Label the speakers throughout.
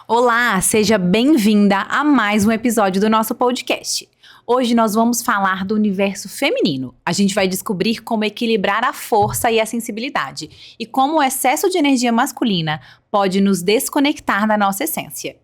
Speaker 1: Olá, seja bem-vinda a mais um episódio do nosso podcast. Hoje nós vamos falar do universo feminino. A gente vai descobrir como equilibrar a força e a sensibilidade e como o excesso de energia masculina pode nos desconectar da nossa essência.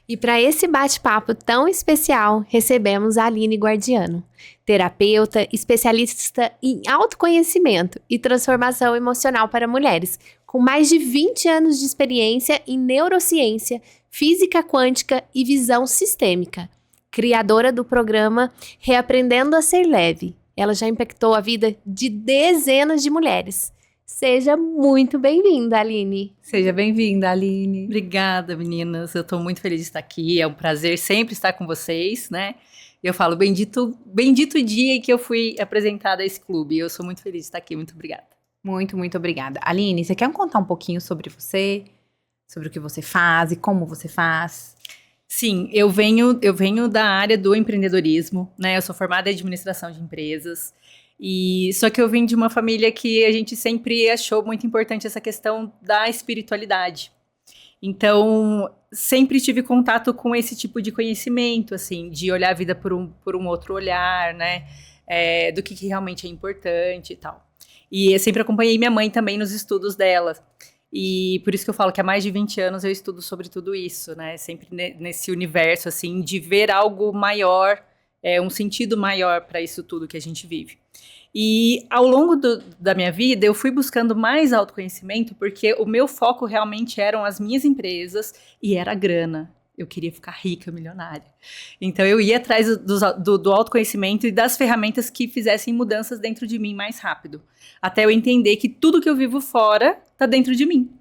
Speaker 2: E para esse bate-papo tão especial, recebemos a Aline Guardiano, terapeuta, especialista em autoconhecimento e transformação emocional para mulheres, com mais de 20 anos de experiência em neurociência, física quântica e visão sistêmica. Criadora do programa Reaprendendo a Ser Leve. Ela já impactou a vida de dezenas de mulheres. Seja muito bem-vinda, Aline.
Speaker 1: Seja bem-vinda, Aline.
Speaker 3: Obrigada, meninas. Eu estou muito feliz de estar aqui. É um prazer sempre estar com vocês, né? Eu falo, bendito o dia em que eu fui apresentada a esse clube. Eu sou muito feliz de estar aqui. Muito obrigada.
Speaker 1: Muito obrigada. Aline, você quer contar um pouquinho sobre você? Sobre o que você faz e como você faz?
Speaker 3: Sim, eu venho da área do empreendedorismo, né? Eu sou formada em administração de empresas. E só que eu vim de uma família que a gente sempre achou muito importante essa questão da espiritualidade. Então, sempre tive contato com esse tipo de conhecimento, assim, de olhar a vida por um outro olhar, né? Do que realmente é importante e tal. E eu sempre acompanhei minha mãe também nos estudos dela. E por isso que eu falo que há mais de 20 anos eu estudo sobre tudo isso, né? Sempre nesse universo, assim, de ver algo maior, um sentido maior para isso tudo que a gente vive. E ao longo da minha vida, eu fui buscando mais autoconhecimento porque o meu foco realmente eram as minhas empresas e era a grana. Eu queria ficar rica, milionária. Então, eu ia atrás do autoconhecimento e das ferramentas que fizessem mudanças dentro de mim mais rápido. Até eu entender que tudo que eu vivo fora está dentro de mim.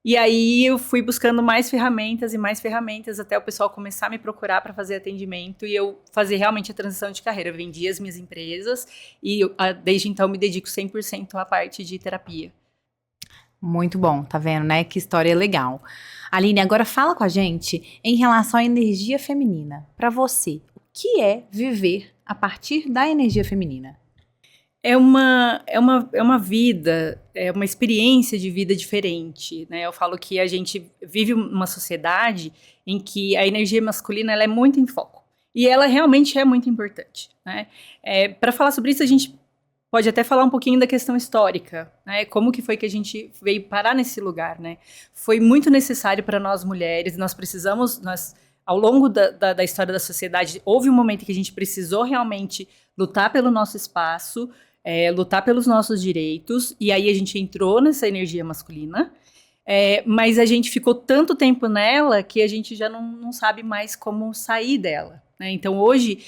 Speaker 3: E aí, eu fui buscando mais ferramentas e mais ferramentas até o pessoal começar a me procurar para fazer atendimento e eu fazer realmente a transição de carreira. Eu vendi as minhas empresas e desde então me dedico 100% à parte de terapia.
Speaker 1: Muito bom, tá vendo, né? Que história legal. Aline, agora fala com a gente em relação à energia feminina. Para você, o que é viver a partir da energia feminina?
Speaker 3: É uma vida, é uma experiência de vida diferente, né? Eu falo que a gente vive uma sociedade em que a energia masculina ela é muito em foco. E ela realmente é muito importante, né? Para falar sobre isso, a gente pode até falar um pouquinho da questão histórica, né? Como que foi que a gente veio parar nesse lugar, né? Foi muito necessário para nós mulheres, ao longo da história da sociedade, houve um momento que a gente precisou realmente lutar pelo nosso espaço, lutar pelos nossos direitos, e aí a gente entrou nessa energia masculina, mas a gente ficou tanto tempo nela que a gente já não sabe mais como sair dela, né? Então hoje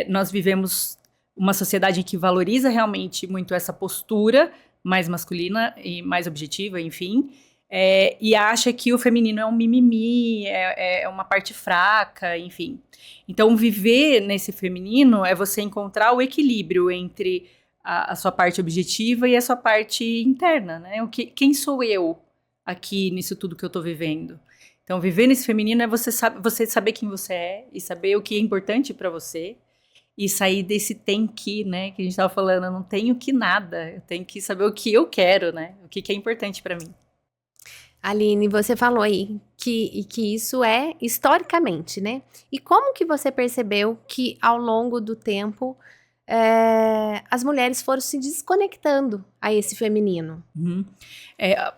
Speaker 3: nós vivemos uma sociedade que valoriza realmente muito essa postura mais masculina e mais objetiva, enfim, e acha que o feminino é um mimimi, é uma parte fraca, enfim. Então, viver nesse feminino é você encontrar o equilíbrio entre a sua parte objetiva e a sua parte interna, né? Quem sou eu aqui nisso tudo que eu tô vivendo? Então, viver nesse feminino é você saber quem você é e saber o que é importante para você e sair desse tem que, né? Que a gente tava falando, eu não tenho que nada, eu tenho que saber o que eu quero, né? O que é importante para mim.
Speaker 2: Aline, você falou aí que isso é historicamente, né? E como que você percebeu que ao longo do tempo as mulheres foram se desconectando a esse feminino?
Speaker 3: Uhum.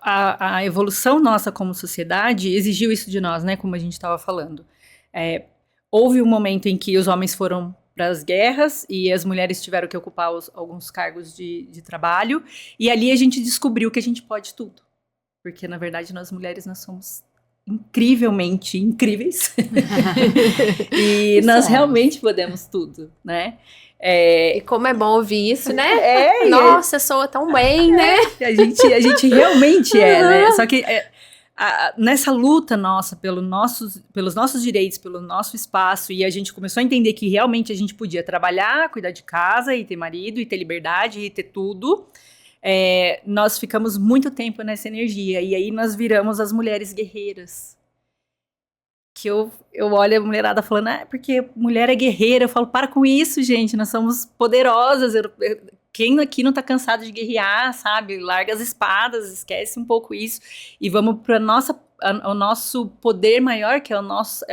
Speaker 3: A evolução nossa como sociedade exigiu isso de nós, né? Como a gente estava falando. Houve um momento em que os homens foram para as guerras e as mulheres tiveram que ocupar alguns cargos de trabalho. E ali a gente descobriu que a gente pode tudo. Porque, na verdade, nós mulheres, nós somos incrivelmente incríveis. E nós realmente podemos tudo, né?
Speaker 2: E como é bom ouvir isso, né? Nossa, soa tão bem, né?
Speaker 3: A gente realmente né? Só que nessa luta nossa pelos nossos direitos, pelo nosso espaço, e a gente começou a entender que realmente a gente podia trabalhar, cuidar de casa, e ter marido, e ter liberdade, e ter tudo, nós ficamos muito tempo nessa energia, e aí nós viramos as mulheres guerreiras. Que eu olho a mulherada falando, porque mulher é guerreira. Eu falo, para com isso, gente, nós somos poderosas. Quem aqui não tá cansado de guerrear, sabe? Larga as espadas, esquece um pouco isso e vamos pra nossa o nosso poder maior, que é o nosso,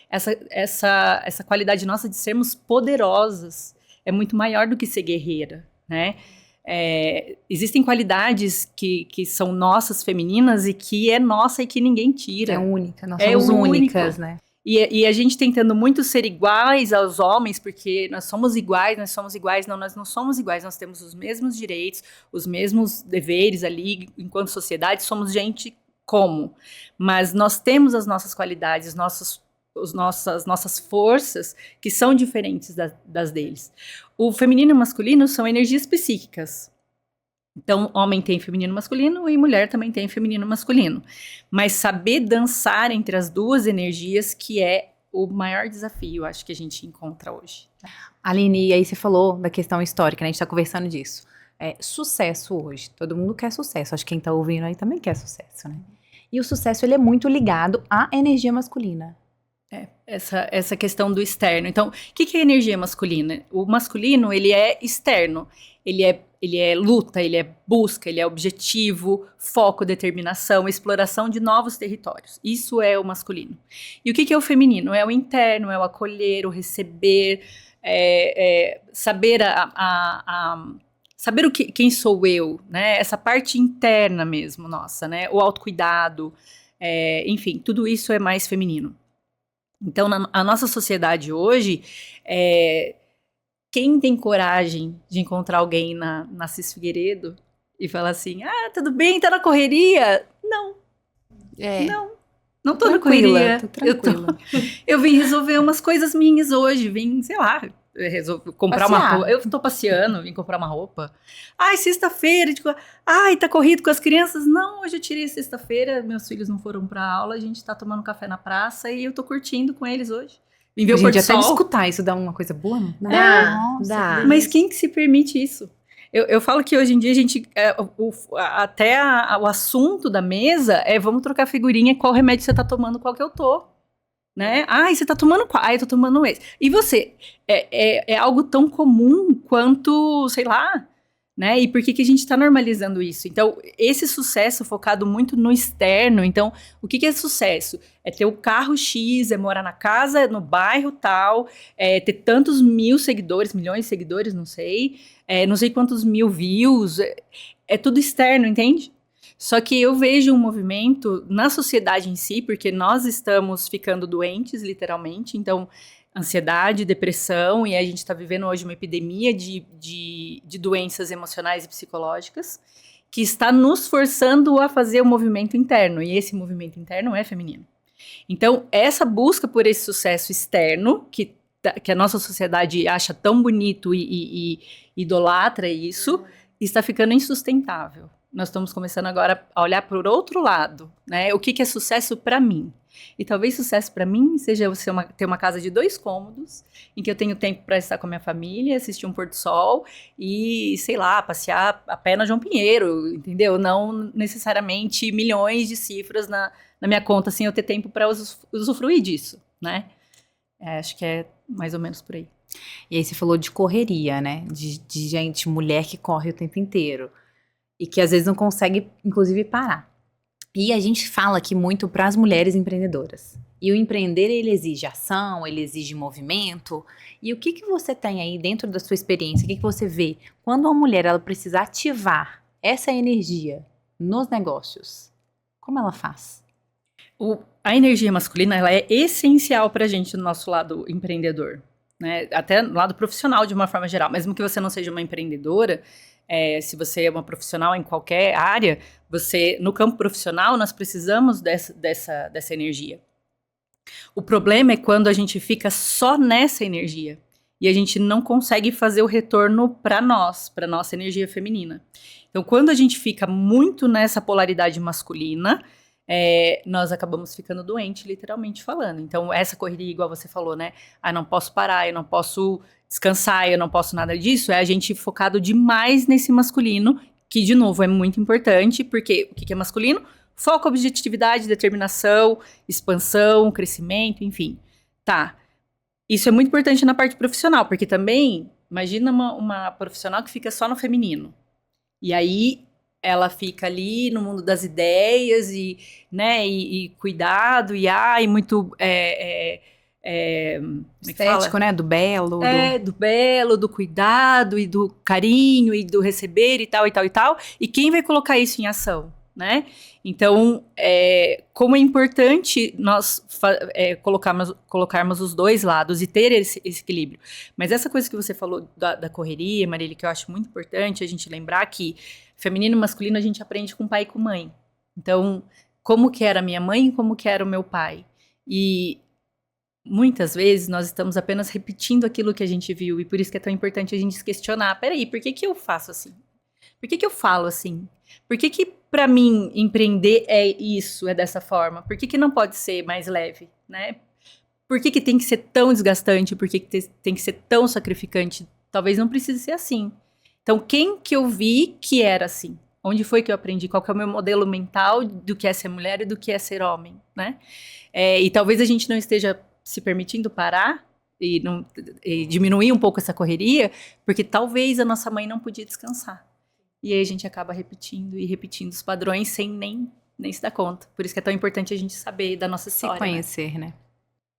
Speaker 3: essa qualidade nossa de sermos poderosas, é muito maior do que ser guerreira, né? Existem qualidades que são nossas, femininas, e que é nossa e que ninguém tira.
Speaker 1: É única, nós somos únicas, né?
Speaker 3: E a gente tentando muito ser iguais aos homens, porque nós somos iguais, não, nós não somos iguais, nós temos os mesmos direitos, os mesmos deveres ali, enquanto sociedade, somos gente como. Mas nós temos as nossas qualidades, nossas forças, que são diferentes das deles. O feminino e o masculino são energias psíquicas. Então, homem tem feminino e masculino e mulher também tem feminino e masculino. Mas saber dançar entre as duas energias que é o maior desafio, acho que a gente encontra hoje.
Speaker 1: Aline, e aí você falou da questão histórica, né? A gente tá conversando disso. Sucesso hoje. Todo mundo quer sucesso. Acho que quem tá ouvindo aí também quer sucesso, né? E o sucesso, ele é muito ligado à energia masculina.
Speaker 3: Essa questão do externo. Então, o que é energia masculina? O masculino, ele é externo. Ele é luta, ele é busca, ele é objetivo, foco, determinação, exploração de novos territórios. Isso é o masculino. E o que é o feminino? É o interno, é o acolher, o receber, saber saber quem sou eu, né? Essa parte interna mesmo, nossa, né? O autocuidado, enfim, tudo isso é mais feminino. Então, a nossa sociedade hoje, quem tem coragem de encontrar alguém na Cis Figueiredo e falar assim, tudo bem, tá na correria? Não. Não tô na correria.
Speaker 1: Tô tranquila.
Speaker 3: Eu vim resolver umas coisas minhas hoje, vim, sei lá, comprar uma roupa. Eu tô passeando, vim comprar uma roupa. Sexta-feira, tá corrido com as crianças? Não, hoje eu tirei sexta-feira, meus filhos não foram pra aula, a gente tá tomando café na praça e eu tô curtindo com eles hoje. Vim ver o pôr do sol.
Speaker 1: Até de escutar isso dá uma coisa boa, não?
Speaker 2: Dá.
Speaker 3: Mas quem que se permite isso? Eu falo que hoje em dia a gente, o assunto da mesa é vamos trocar figurinha, qual remédio você tá tomando, qual que eu tô. Né? Você tá tomando qual? Eu tô tomando esse. E você? É algo tão comum quanto, sei lá, né? E por que a gente tá normalizando isso? Então, esse sucesso focado muito no externo. Então, o que é sucesso? É ter o carro X, é morar na casa, no bairro tal, ter tantos milhões de seguidores, não sei quantos mil views. É tudo externo, entende? Só que eu vejo um movimento na sociedade em si, porque nós estamos ficando doentes, literalmente. Então, ansiedade, depressão, e a gente está vivendo hoje uma epidemia de doenças emocionais e psicológicas, que está nos forçando a fazer o movimento interno, e esse movimento interno é feminino. Então, essa busca por esse sucesso externo, que a nossa sociedade acha tão bonito e idolatra isso, está ficando insustentável. Nós estamos começando agora a olhar para o outro lado, né? O que é sucesso para mim? E talvez sucesso para mim seja você ter uma casa de 2 cômodos, em que eu tenho tempo para estar com a minha família, assistir um pôr do sol e, sei lá, passear a pé na João Pinheiro, entendeu? Não necessariamente milhões de cifras na minha conta, sem eu ter tempo para usufruir disso, né? Acho que é mais ou menos por aí.
Speaker 1: E aí você falou de correria, né? De gente, mulher que corre o tempo inteiro. E que às vezes não consegue, inclusive, parar. E a gente fala aqui muito para as mulheres empreendedoras. E o empreender, ele exige ação, ele exige movimento. E o que você tem aí dentro da sua experiência? O que você vê quando uma mulher ela precisa ativar essa energia nos negócios? Como ela faz?
Speaker 3: A energia masculina, ela é essencial para a gente no nosso lado empreendedor, né? Até no lado profissional, de uma forma geral. Mesmo que você não seja uma empreendedora, se você é uma profissional em qualquer área, no campo profissional, nós precisamos dessa energia. O problema é quando a gente fica só nessa energia e a gente não consegue fazer o retorno para nossa energia feminina. Então, quando a gente fica muito nessa polaridade masculina, nós acabamos ficando doentes, literalmente falando. Então, essa correria, igual você falou, né? Não posso parar, eu não posso descansar, eu não posso nada disso. É a gente focado demais nesse masculino, que, de novo, é muito importante, porque o que é masculino? Foco, objetividade, determinação, expansão, crescimento, enfim. Tá. Isso é muito importante na parte profissional, porque também, imagina uma profissional que fica só no feminino. E aí, ela fica ali no mundo das ideias e, né, e cuidado, e muito... como é que fala?
Speaker 1: Estético, né? Do belo.
Speaker 3: Do belo, do cuidado e do carinho e do receber e tal, e tal, e tal. E quem vai colocar isso em ação, né? Então, como é importante nós colocarmos os dois lados e ter esse equilíbrio. Mas essa coisa que você falou da correria, Marília, que eu acho muito importante a gente lembrar que feminino e masculino a gente aprende com pai e com mãe. Então, como que era a minha mãe e como que era o meu pai. E muitas vezes nós estamos apenas repetindo aquilo que a gente viu, e por isso que é tão importante a gente se questionar. Peraí, por que eu faço assim? Por que eu falo assim? Por que para mim empreender é isso, é dessa forma? Por que não pode ser mais leve, né? Por que tem que ser tão desgastante? Por que tem que ser tão sacrificante? Talvez não precise ser assim. Então, quem que eu vi que era assim? Onde foi que eu aprendi? Qual que é o meu modelo mental do que é ser mulher e do que é ser homem, né? E talvez a gente não esteja se permitindo parar e diminuir um pouco essa correria, porque talvez a nossa mãe não podia descansar. E aí a gente acaba repetindo e repetindo os padrões sem nem se dar conta. Por isso que é tão importante a gente saber da nossa história.
Speaker 1: Se conhecer, né?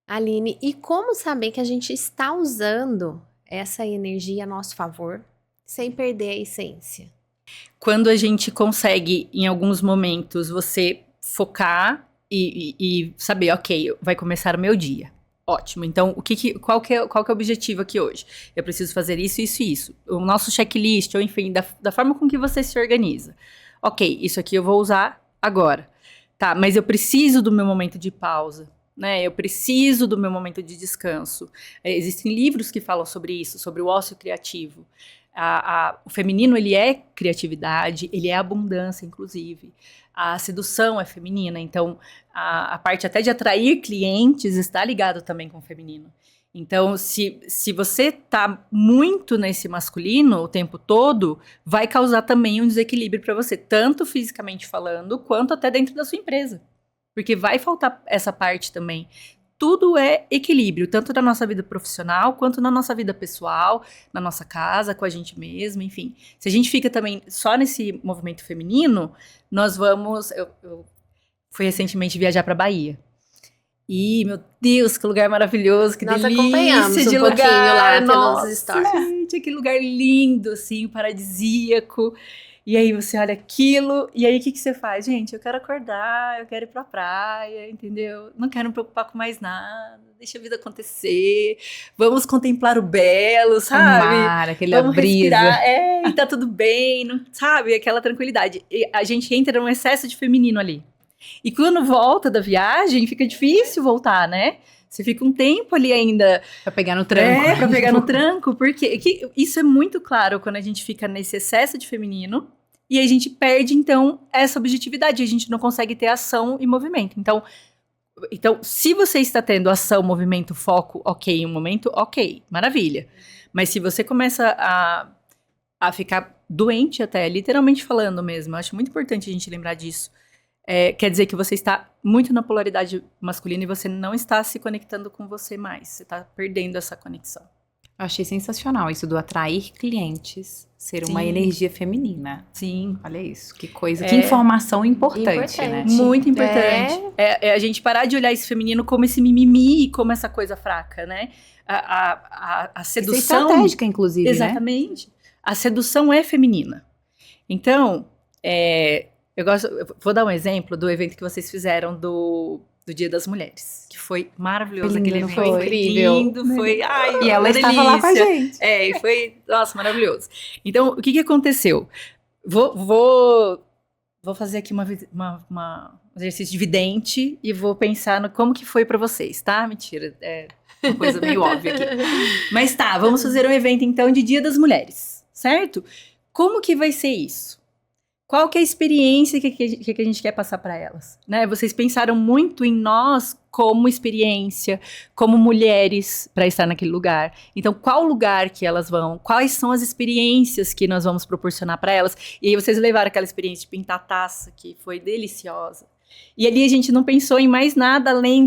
Speaker 2: Aline, e como saber que a gente está usando essa energia a nosso favor, sem perder a essência?
Speaker 3: Quando a gente consegue, em alguns momentos, você focar e saber, ok, vai começar o meu dia. Ótimo. Então, qual que é o objetivo aqui hoje? Eu preciso fazer isso, isso e isso. O nosso checklist, ou enfim, da forma com que você se organiza. Ok, isso aqui eu vou usar agora. Tá, mas eu preciso do meu momento de pausa, né? Eu preciso do meu momento de descanso. Existem livros que falam sobre isso, sobre o ócio criativo. O feminino, ele é criatividade, ele é abundância, inclusive. A sedução é feminina, então a parte até de atrair clientes está ligado também com o feminino. Então, se você está muito nesse masculino o tempo todo, vai causar também um desequilíbrio para você, tanto fisicamente falando, quanto até dentro da sua empresa. Porque vai faltar essa parte também. Tudo é equilíbrio, tanto na nossa vida profissional, quanto na nossa vida pessoal, na nossa casa, com a gente mesma, enfim. Se a gente fica também só nesse movimento feminino, nós vamos... Eu fui recentemente viajar para Bahia. E, meu Deus, que lugar maravilhoso, que
Speaker 2: Nós
Speaker 3: delícia
Speaker 2: acompanhamos
Speaker 3: de
Speaker 2: um
Speaker 3: lugar.
Speaker 2: pouquinho lá
Speaker 3: Nossa,
Speaker 2: pelos stories.
Speaker 3: gente, que lugar lindo, assim, paradisíaco. E aí você olha aquilo, e aí o que você faz? Gente, eu quero acordar, eu quero ir pra praia, entendeu? Não quero me preocupar com mais nada, deixa a vida acontecer, vamos contemplar o belo, sabe?
Speaker 1: Amar, aquela
Speaker 3: Vamos
Speaker 1: brisa.
Speaker 3: respirar, e tá tudo bem, não, sabe? Aquela tranquilidade. E a gente entra num excesso de feminino ali. E quando volta da viagem, fica difícil voltar, né? Você fica um tempo ali ainda...
Speaker 1: Pra pegar no tranco.
Speaker 3: Pra pegar no tranco, porque isso é muito claro quando a gente fica nesse excesso de feminino. E a gente perde, então, essa objetividade. A gente não consegue ter ação e movimento. Então, se você está tendo ação, movimento, foco, ok, um momento, ok, maravilha. Mas se você começa a ficar doente até, literalmente falando mesmo, eu acho muito importante a gente lembrar disso. Quer dizer que você está muito na polaridade masculina e você não está se conectando com você mais. Você está perdendo essa conexão.
Speaker 1: Eu achei sensacional isso do atrair clientes ser uma
Speaker 3: Sim.
Speaker 1: energia feminina.
Speaker 3: Sim.
Speaker 1: Olha isso, que coisa, que informação importante,
Speaker 2: Importante.
Speaker 1: né?
Speaker 3: Muito importante. É a gente parar de olhar esse feminino como esse mimimi e como essa coisa fraca, né? A
Speaker 1: Isso é
Speaker 3: sedução...
Speaker 1: estratégica, inclusive,
Speaker 3: Exatamente. A sedução é feminina. Então, eu vou dar um exemplo do evento que vocês fizeram do Dia das Mulheres, que foi maravilhoso.
Speaker 1: Foi lindo,
Speaker 3: Aquele
Speaker 1: não
Speaker 3: evento
Speaker 1: foi?
Speaker 2: Incrível.
Speaker 3: lindo, foi... Ai,
Speaker 1: E ela
Speaker 3: uma
Speaker 1: estava lá com a
Speaker 3: delícia.
Speaker 1: gente.
Speaker 3: E foi, nossa, maravilhoso. Então, o que aconteceu? Vou fazer aqui um exercício de vidente e vou pensar no como que foi pra vocês, tá? Mentira, é uma coisa meio óbvia aqui. Mas tá, vamos fazer um evento então de Dia das Mulheres, certo? Como que vai ser isso? Qual que é a experiência que a gente quer passar para elas? Né? Vocês pensaram muito em nós como experiência, como mulheres para estar naquele lugar. Então, qual lugar que elas vão? Quais são as experiências que nós vamos proporcionar para elas? E aí vocês levaram aquela experiência de pintar taça, que foi deliciosa. E ali a gente não pensou em mais nada além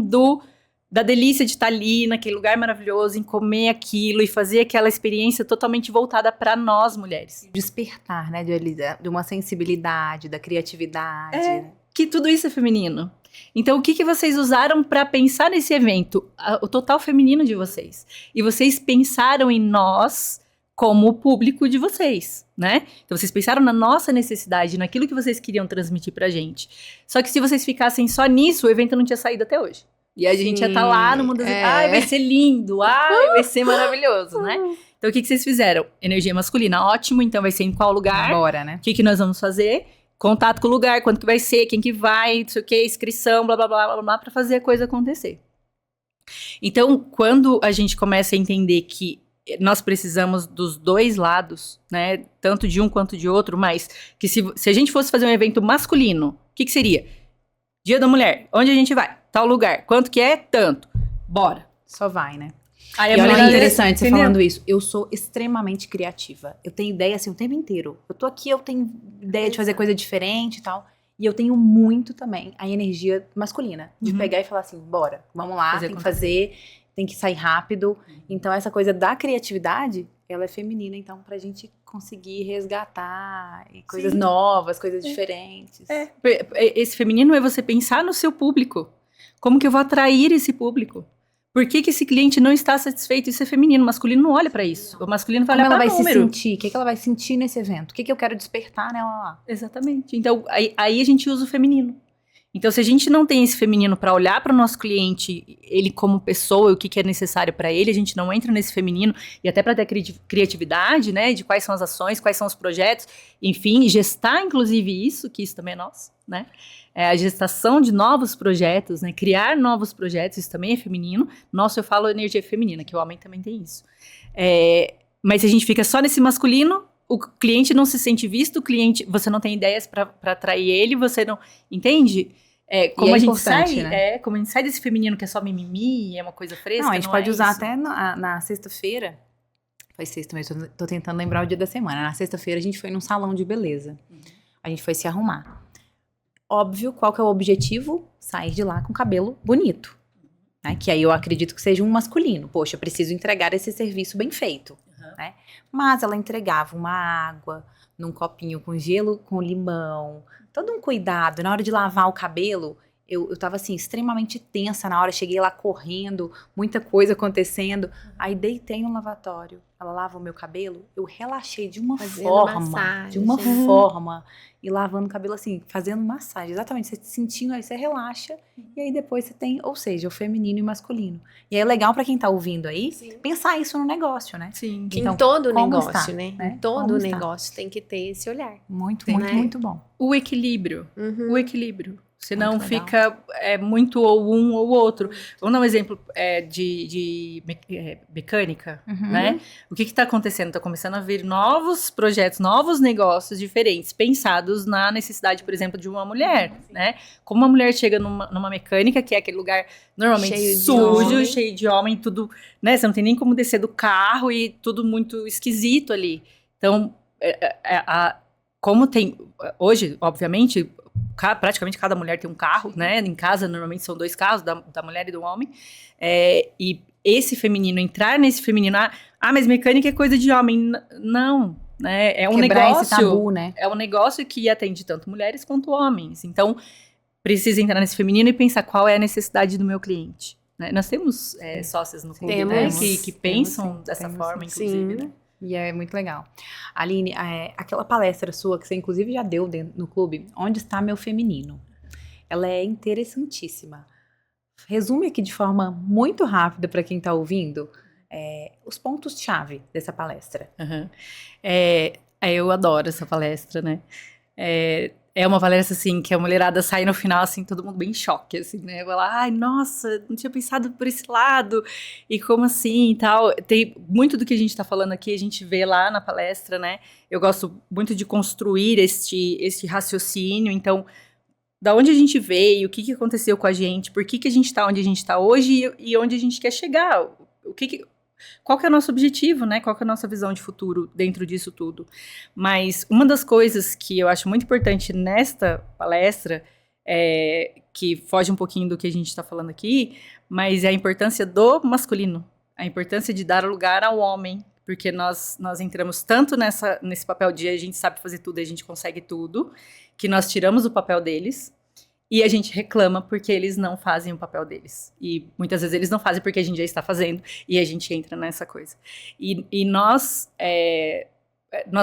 Speaker 3: da delícia de estar ali naquele lugar maravilhoso, em comer aquilo e fazer aquela experiência totalmente voltada para nós mulheres.
Speaker 1: Despertar, né? De uma sensibilidade, da criatividade.
Speaker 3: Que tudo isso é feminino. Então, o que vocês usaram para pensar nesse evento? O total feminino de vocês. E vocês pensaram em nós como o público de vocês, né? Então, vocês pensaram na nossa necessidade, naquilo que vocês queriam transmitir pra gente. Só que se vocês ficassem só nisso, o evento não tinha saído até hoje. E a gente ia estar lá no mundo das... Ai, vai ser lindo! Ai, vai ser maravilhoso, né? Então, o que vocês fizeram? Energia masculina, ótimo. Então, vai ser em qual lugar?
Speaker 1: Bora, né?
Speaker 3: O que nós vamos fazer? Contato com o lugar, quanto que vai ser, quem que vai, não sei o que, inscrição, blá, blá, blá, blá, blá, pra fazer a coisa acontecer. Então, quando a gente começa a entender que nós precisamos dos dois lados, né, tanto de um quanto de outro, mas que se a gente fosse fazer um evento masculino, o que seria? Dia da Mulher, onde a gente vai? Tal lugar, quanto que é? Tanto. Bora.
Speaker 1: Só vai, né?
Speaker 3: Aí
Speaker 1: E olha que interessante você
Speaker 3: entendeu?
Speaker 1: falando isso. Eu sou extremamente criativa. Eu tenho ideia assim o tempo inteiro. Eu tô aqui, eu tenho ideia de fazer coisa diferente e tal. E eu tenho muito também a energia masculina. De pegar e falar assim, bora, vamos lá, tem que fazer, tem que sair rápido. Então essa coisa da criatividade, ela é feminina. Então pra gente conseguir resgatar coisas novas, coisas diferentes.
Speaker 3: Esse feminino é você pensar no seu público. Como que eu vou atrair esse público? Por que esse cliente não está satisfeito? Isso é feminino. O masculino não olha pra isso. O masculino vai olhar
Speaker 1: Como
Speaker 3: pra
Speaker 1: ela vai
Speaker 3: número.
Speaker 1: se sentir? O que ela vai sentir nesse evento? O que eu quero despertar nela lá?
Speaker 3: Exatamente. Então, aí a gente usa o feminino. Então, se a gente não tem esse feminino para olhar para o nosso cliente, ele como pessoa, o que é necessário para ele, a gente não entra nesse feminino, e até para ter criatividade, né, de quais são as ações, quais são os projetos, enfim, gestar, inclusive, isso, que isso também é nosso, né? A gestação de novos projetos, né, criar novos projetos, isso também é feminino. Nossa, eu falo energia feminina, que o homem também tem isso. Mas se a gente fica só nesse masculino, o cliente não se sente visto, o cliente, você não tem ideias para atrair ele, você não... Entende? Como a gente sai, né? Como a gente sai desse feminino que é só mimimi, é uma coisa fresca.
Speaker 1: Não, a gente pode
Speaker 3: é
Speaker 1: usar
Speaker 3: isso.
Speaker 1: até na sexta-feira. Foi sexta mesmo, tô tentando lembrar o dia da semana. Na sexta-feira a gente foi num salão de beleza. A gente foi se arrumar. Óbvio, qual que é o objetivo? Sair de lá com o cabelo bonito. Né? Que aí eu acredito que seja um masculino. Poxa, eu preciso entregar esse serviço bem feito. Né? Mas ela entregava uma água num copinho com gelo com limão. Todo um cuidado. Na hora de lavar o cabelo, eu tava assim, extremamente tensa na hora. Cheguei lá correndo, muita coisa acontecendo. Aí deitei no lavatório. Ela lava o meu cabelo, eu relaxei de uma forma. E lavando o cabelo assim, fazendo massagem. Exatamente, você sentindo aí, você relaxa. E aí depois você tem, ou seja, o feminino e o masculino. E aí é legal pra quem tá ouvindo aí, pensar isso no negócio, né?
Speaker 3: Sim.
Speaker 2: Que
Speaker 1: Então,
Speaker 2: em todo
Speaker 1: como
Speaker 2: negócio,
Speaker 1: está,
Speaker 2: né?
Speaker 1: né?
Speaker 2: Em todo
Speaker 1: Como está.
Speaker 2: negócio tem que ter esse olhar.
Speaker 1: Muito,
Speaker 2: Tem,
Speaker 1: muito,
Speaker 2: né?
Speaker 1: muito bom.
Speaker 3: O equilíbrio. O equilíbrio. Senão
Speaker 1: Muito legal.
Speaker 3: fica muito ou um ou outro. Vamos dar um exemplo de mecânica, né? O que está acontecendo? Está começando a vir novos projetos, novos negócios diferentes, pensados na necessidade, por exemplo, de uma mulher, né? Como uma mulher chega numa mecânica, que é aquele lugar normalmente
Speaker 2: Cheio de
Speaker 3: sujo,
Speaker 2: homem.
Speaker 3: cheio de homem, tudo, né? Você não tem nem como descer do carro e tudo muito esquisito ali. Então, como tem... Hoje, obviamente... praticamente cada mulher tem um carro, né? Em casa, normalmente são 2 carros, da mulher e do homem. E esse feminino, entrar nesse feminino... mas mecânica é coisa de homem. Não, né? É um
Speaker 1: Quebrar
Speaker 3: negócio...
Speaker 1: esse tabu, né?
Speaker 3: É um negócio que atende tanto mulheres quanto homens. Então, precisa entrar nesse feminino e pensar qual é a necessidade do meu cliente. Né? Nós temos sócias no clube, né?
Speaker 2: Temos.
Speaker 3: Que pensam
Speaker 1: Temos, sim.
Speaker 3: dessa
Speaker 1: Temos,
Speaker 3: forma,
Speaker 1: sim.
Speaker 3: inclusive,
Speaker 2: Sim.
Speaker 3: né?
Speaker 1: E é muito legal. Aline, aquela palestra sua, que você inclusive já deu no clube, Onde Está Meu Feminino? Ela é interessantíssima. Resume aqui de forma muito rápida para quem está ouvindo os pontos-chave dessa palestra.
Speaker 3: Eu adoro essa palestra, né? É uma palestra, assim, que a mulherada sai no final, assim, todo mundo bem em choque, assim, né? Vai lá, ai, nossa, não tinha pensado por esse lado, e como assim, e tal. Tem muito do que a gente tá falando aqui, a gente vê lá na palestra, né? Eu gosto muito de construir este raciocínio, então, da onde a gente veio, o que aconteceu com a gente, por que a gente tá onde a gente tá hoje e onde a gente quer chegar, qual que é o nosso objetivo, né? Qual que é a nossa visão de futuro dentro disso tudo? Mas uma das coisas que eu acho muito importante nesta palestra que foge um pouquinho do que a gente está falando aqui, mas é a importância do masculino, a importância de dar lugar ao homem, porque nós entramos tanto nesse papel de a gente sabe fazer tudo, a gente consegue tudo, que nós tiramos o papel deles e a gente reclama porque eles não fazem o papel deles. E muitas vezes eles não fazem porque a gente já está fazendo e a gente entra nessa coisa. E nós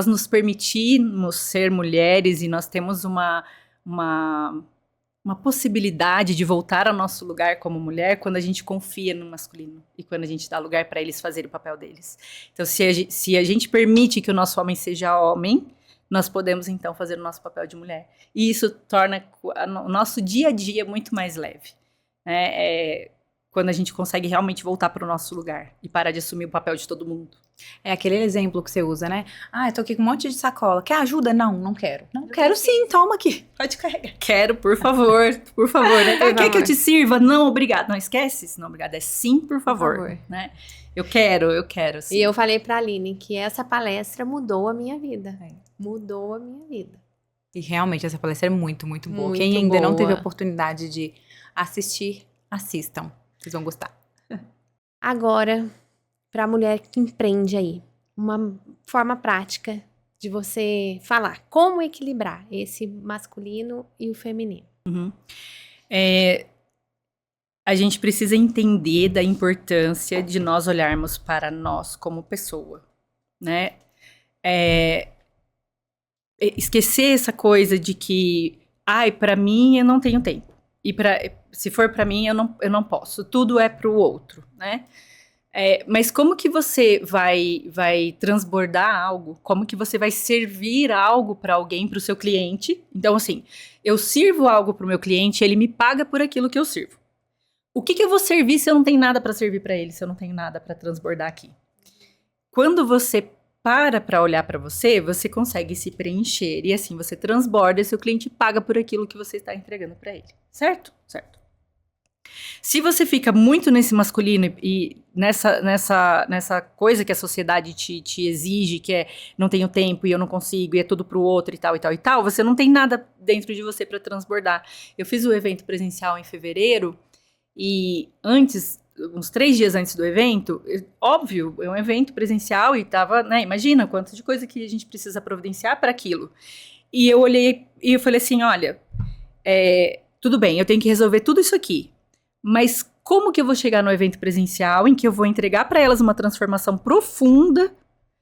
Speaker 3: nos permitimos ser mulheres e nós temos uma possibilidade de voltar ao nosso lugar como mulher quando a gente confia no masculino e quando a gente dá lugar para eles fazerem o papel deles. Então, se a gente permite que o nosso homem seja homem, nós podemos, então, fazer o nosso papel de mulher. E isso torna o nosso dia a dia muito mais leve. Né? Quando a gente consegue realmente voltar para o nosso lugar e parar de assumir o papel de todo mundo.
Speaker 1: É aquele exemplo que você usa, né? Eu tô aqui com um monte de sacola. Quer ajuda? Não quero. Não quero sim, toma aqui. Pode carregar.
Speaker 3: Quero, por favor, né? Quer que eu te sirva? Não, obrigado. Não esquece? Não, obrigado. É sim, por favor. Né? Eu quero, sim.
Speaker 2: E eu falei pra Aline que essa palestra mudou a minha vida. Mudou a minha vida.
Speaker 1: E realmente essa palestra é muito, muito boa.
Speaker 2: Muito
Speaker 1: Quem ainda não teve a
Speaker 2: boa.
Speaker 1: oportunidade de assistir, assistam. Vocês vão gostar.
Speaker 2: Agora, para a mulher que empreende aí, uma forma prática de você falar como equilibrar esse masculino e o feminino.
Speaker 3: A gente precisa entender da importância de nós olharmos para nós como pessoa, né? Esquecer essa coisa de que, para mim eu não tenho tempo. E se for para mim, eu não posso. Tudo é para o outro, né? Mas como que você vai transbordar algo? Como que você vai servir algo para alguém, para o seu cliente? Então, assim, eu sirvo algo para o meu cliente, ele me paga por aquilo que eu sirvo. O que eu vou servir se eu não tenho nada para servir para ele, se eu não tenho nada para transbordar aqui? Quando você para olhar para você, você consegue se preencher. E assim, você transborda e seu cliente paga por aquilo que você está entregando para ele. Certo? Certo. Se você fica muito nesse masculino e nessa coisa que a sociedade te exige, que não tenho tempo e eu não consigo, e é tudo pro outro e tal, e tal, e tal, você não tem nada dentro de você para transbordar. Eu fiz o evento presencial em fevereiro e uns 3 dias antes do evento, óbvio, é um evento presencial e tava, né, imagina quanto de coisa que a gente precisa providenciar para aquilo. E eu olhei e eu falei assim, olha, tudo bem, eu tenho que resolver tudo isso aqui, mas como que eu vou chegar no evento presencial em que eu vou entregar para elas uma transformação profunda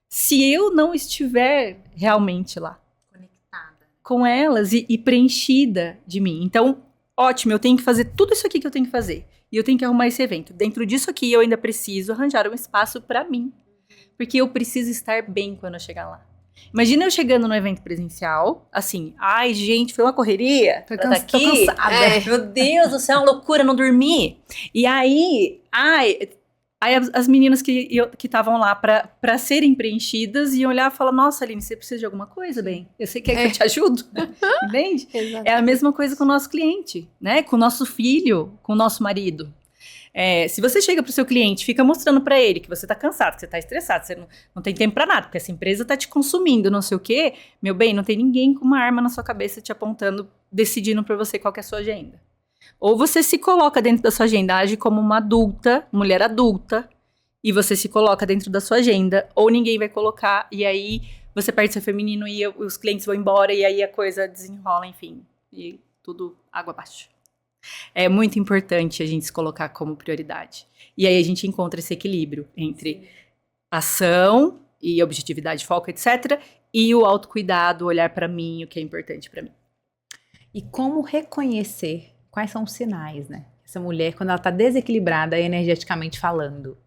Speaker 3: se eu não estiver realmente lá? Conectada. Com elas e preenchida de mim. Então, ótimo, eu tenho que fazer tudo isso aqui que eu tenho que fazer. E eu tenho que arrumar esse evento. Dentro disso aqui, eu ainda preciso arranjar um espaço para mim. Porque eu preciso estar bem quando eu chegar lá. Imagina eu chegando no evento presencial, assim, ai, gente, foi uma correria.
Speaker 1: Tô
Speaker 3: pra tá aqui.
Speaker 1: cansada.
Speaker 3: Meu Deus do céu, uma loucura, não dormi. E aí as meninas que estavam lá pra serem preenchidas iam olhar e falar, nossa, Aline, você precisa de alguma coisa, bem? Eu sei que eu te ajudo. Entende?
Speaker 2: Exatamente.
Speaker 3: É a mesma coisa com o nosso cliente, né? Com o nosso filho, com o nosso marido. Se você chega pro seu cliente, fica mostrando pra ele que você tá cansado, que você tá estressado, você não tem tempo pra nada, porque essa empresa tá te consumindo, não sei o quê, meu bem, não tem ninguém com uma arma na sua cabeça te apontando, decidindo pra você qual que é a sua agenda. Ou você se coloca dentro da sua agenda, age como uma adulta, mulher adulta, e você se coloca dentro da sua agenda, ou ninguém vai colocar, e aí você perde seu feminino e os clientes vão embora, e aí a coisa desenrola, enfim, e tudo água abaixo. É muito importante a gente se colocar como prioridade. E aí a gente encontra esse equilíbrio entre ação e objetividade, foco, etc. E o autocuidado, olhar para mim, o que é importante para mim.
Speaker 1: E como reconhecer quais são os sinais, né? Essa mulher, quando ela tá desequilibrada energeticamente falando.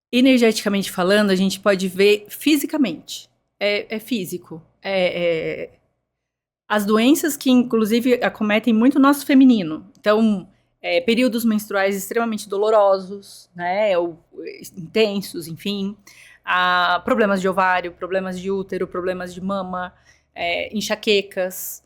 Speaker 3: Energeticamente falando, a gente pode ver fisicamente. É físico. As doenças que, inclusive, acometem muito o nosso feminino. Então, períodos menstruais extremamente dolorosos, né? Ou intensos, enfim. Problemas de ovário, problemas de útero, problemas de mama, enxaquecas,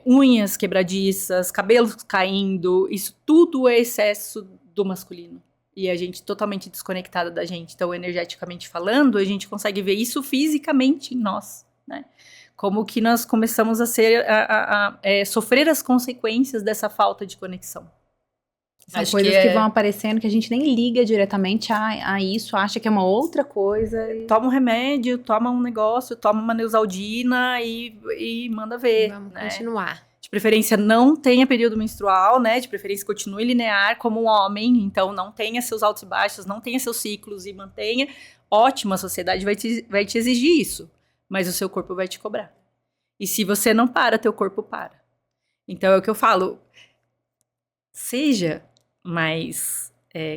Speaker 3: unhas quebradiças, cabelos caindo. Isso tudo é excesso do masculino. E a gente totalmente desconectada da gente. Então, energeticamente falando, a gente consegue ver isso fisicamente em nós, né? como que nós começamos a sofrer as consequências dessa falta de conexão.
Speaker 1: São coisas que vão aparecendo que a gente nem liga diretamente a isso, acha que é uma outra coisa.
Speaker 3: Toma um remédio, toma um negócio, toma uma Neosaldina e manda ver.
Speaker 2: Vamos
Speaker 3: né?
Speaker 2: continuar.
Speaker 3: De preferência, não tenha período menstrual, né? De preferência, continue linear como um homem. Então, não tenha seus altos e baixos, não tenha seus ciclos e mantenha. Ótimo, a sociedade vai te exigir isso. Mas o seu corpo vai te cobrar. E se você não para, teu corpo para. Então, é o que eu falo. Seja mais...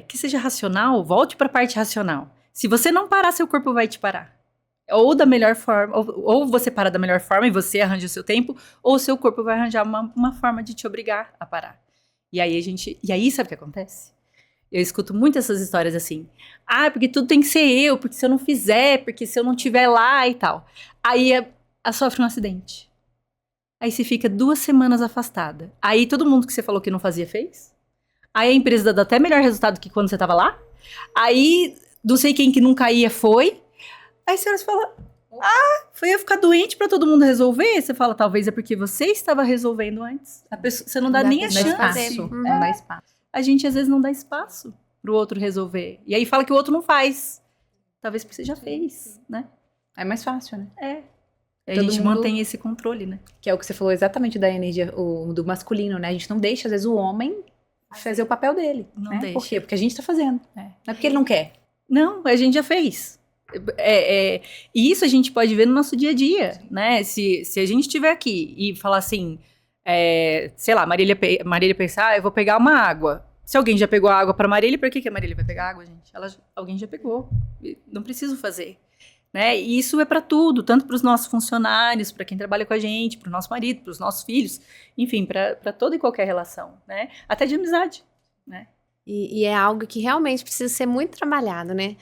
Speaker 3: que seja racional, volte para a parte racional. Se você não parar, seu corpo vai te parar. Ou da melhor forma, ou você para da melhor forma e você arranja o seu tempo, ou o seu corpo vai arranjar uma forma de te obrigar a parar. E aí sabe o que acontece? Eu escuto muito essas histórias assim. Porque tudo tem que ser eu, porque se eu não fizer, porque se eu não estiver lá e tal. Aí sofre um acidente. Aí você fica 2 semanas afastada. Aí todo mundo que você falou que não fazia, fez. Aí a empresa dá até melhor resultado que quando você estava lá. Aí não sei quem que nunca ia foi. Aí você fala, foi eu ficar doente pra todo mundo resolver? Você fala, talvez é porque você estava resolvendo antes. Você não dá nem a chance.
Speaker 1: Não dá espaço.
Speaker 3: A gente às vezes não dá espaço pro outro resolver. E aí fala que o outro não faz. Talvez porque você já fez, né?
Speaker 1: É mais fácil, né?
Speaker 3: A gente mantém esse controle, né?
Speaker 1: Que é o que você falou exatamente da energia do masculino, né? A gente não deixa, às vezes, o homem fazer o papel dele.
Speaker 3: Não
Speaker 1: né?
Speaker 3: deixa.
Speaker 1: Por quê? Porque a gente tá fazendo. Não é porque ele não quer.
Speaker 3: Não, a gente já fez. E isso a gente pode ver no nosso dia a dia, né? Se a gente estiver aqui e falar assim, sei lá, Marília pensar, eu vou pegar uma água. Se alguém já pegou a água pra Marília, por que a Marília vai pegar água, gente? Alguém já pegou. Não preciso fazer. Né? E isso é para tudo, tanto para os nossos funcionários, para quem trabalha com a gente, para o nosso marido, para os nossos filhos, enfim, para toda e qualquer relação, né? Até de amizade, né?
Speaker 2: E é algo que realmente precisa ser muito trabalhado, né?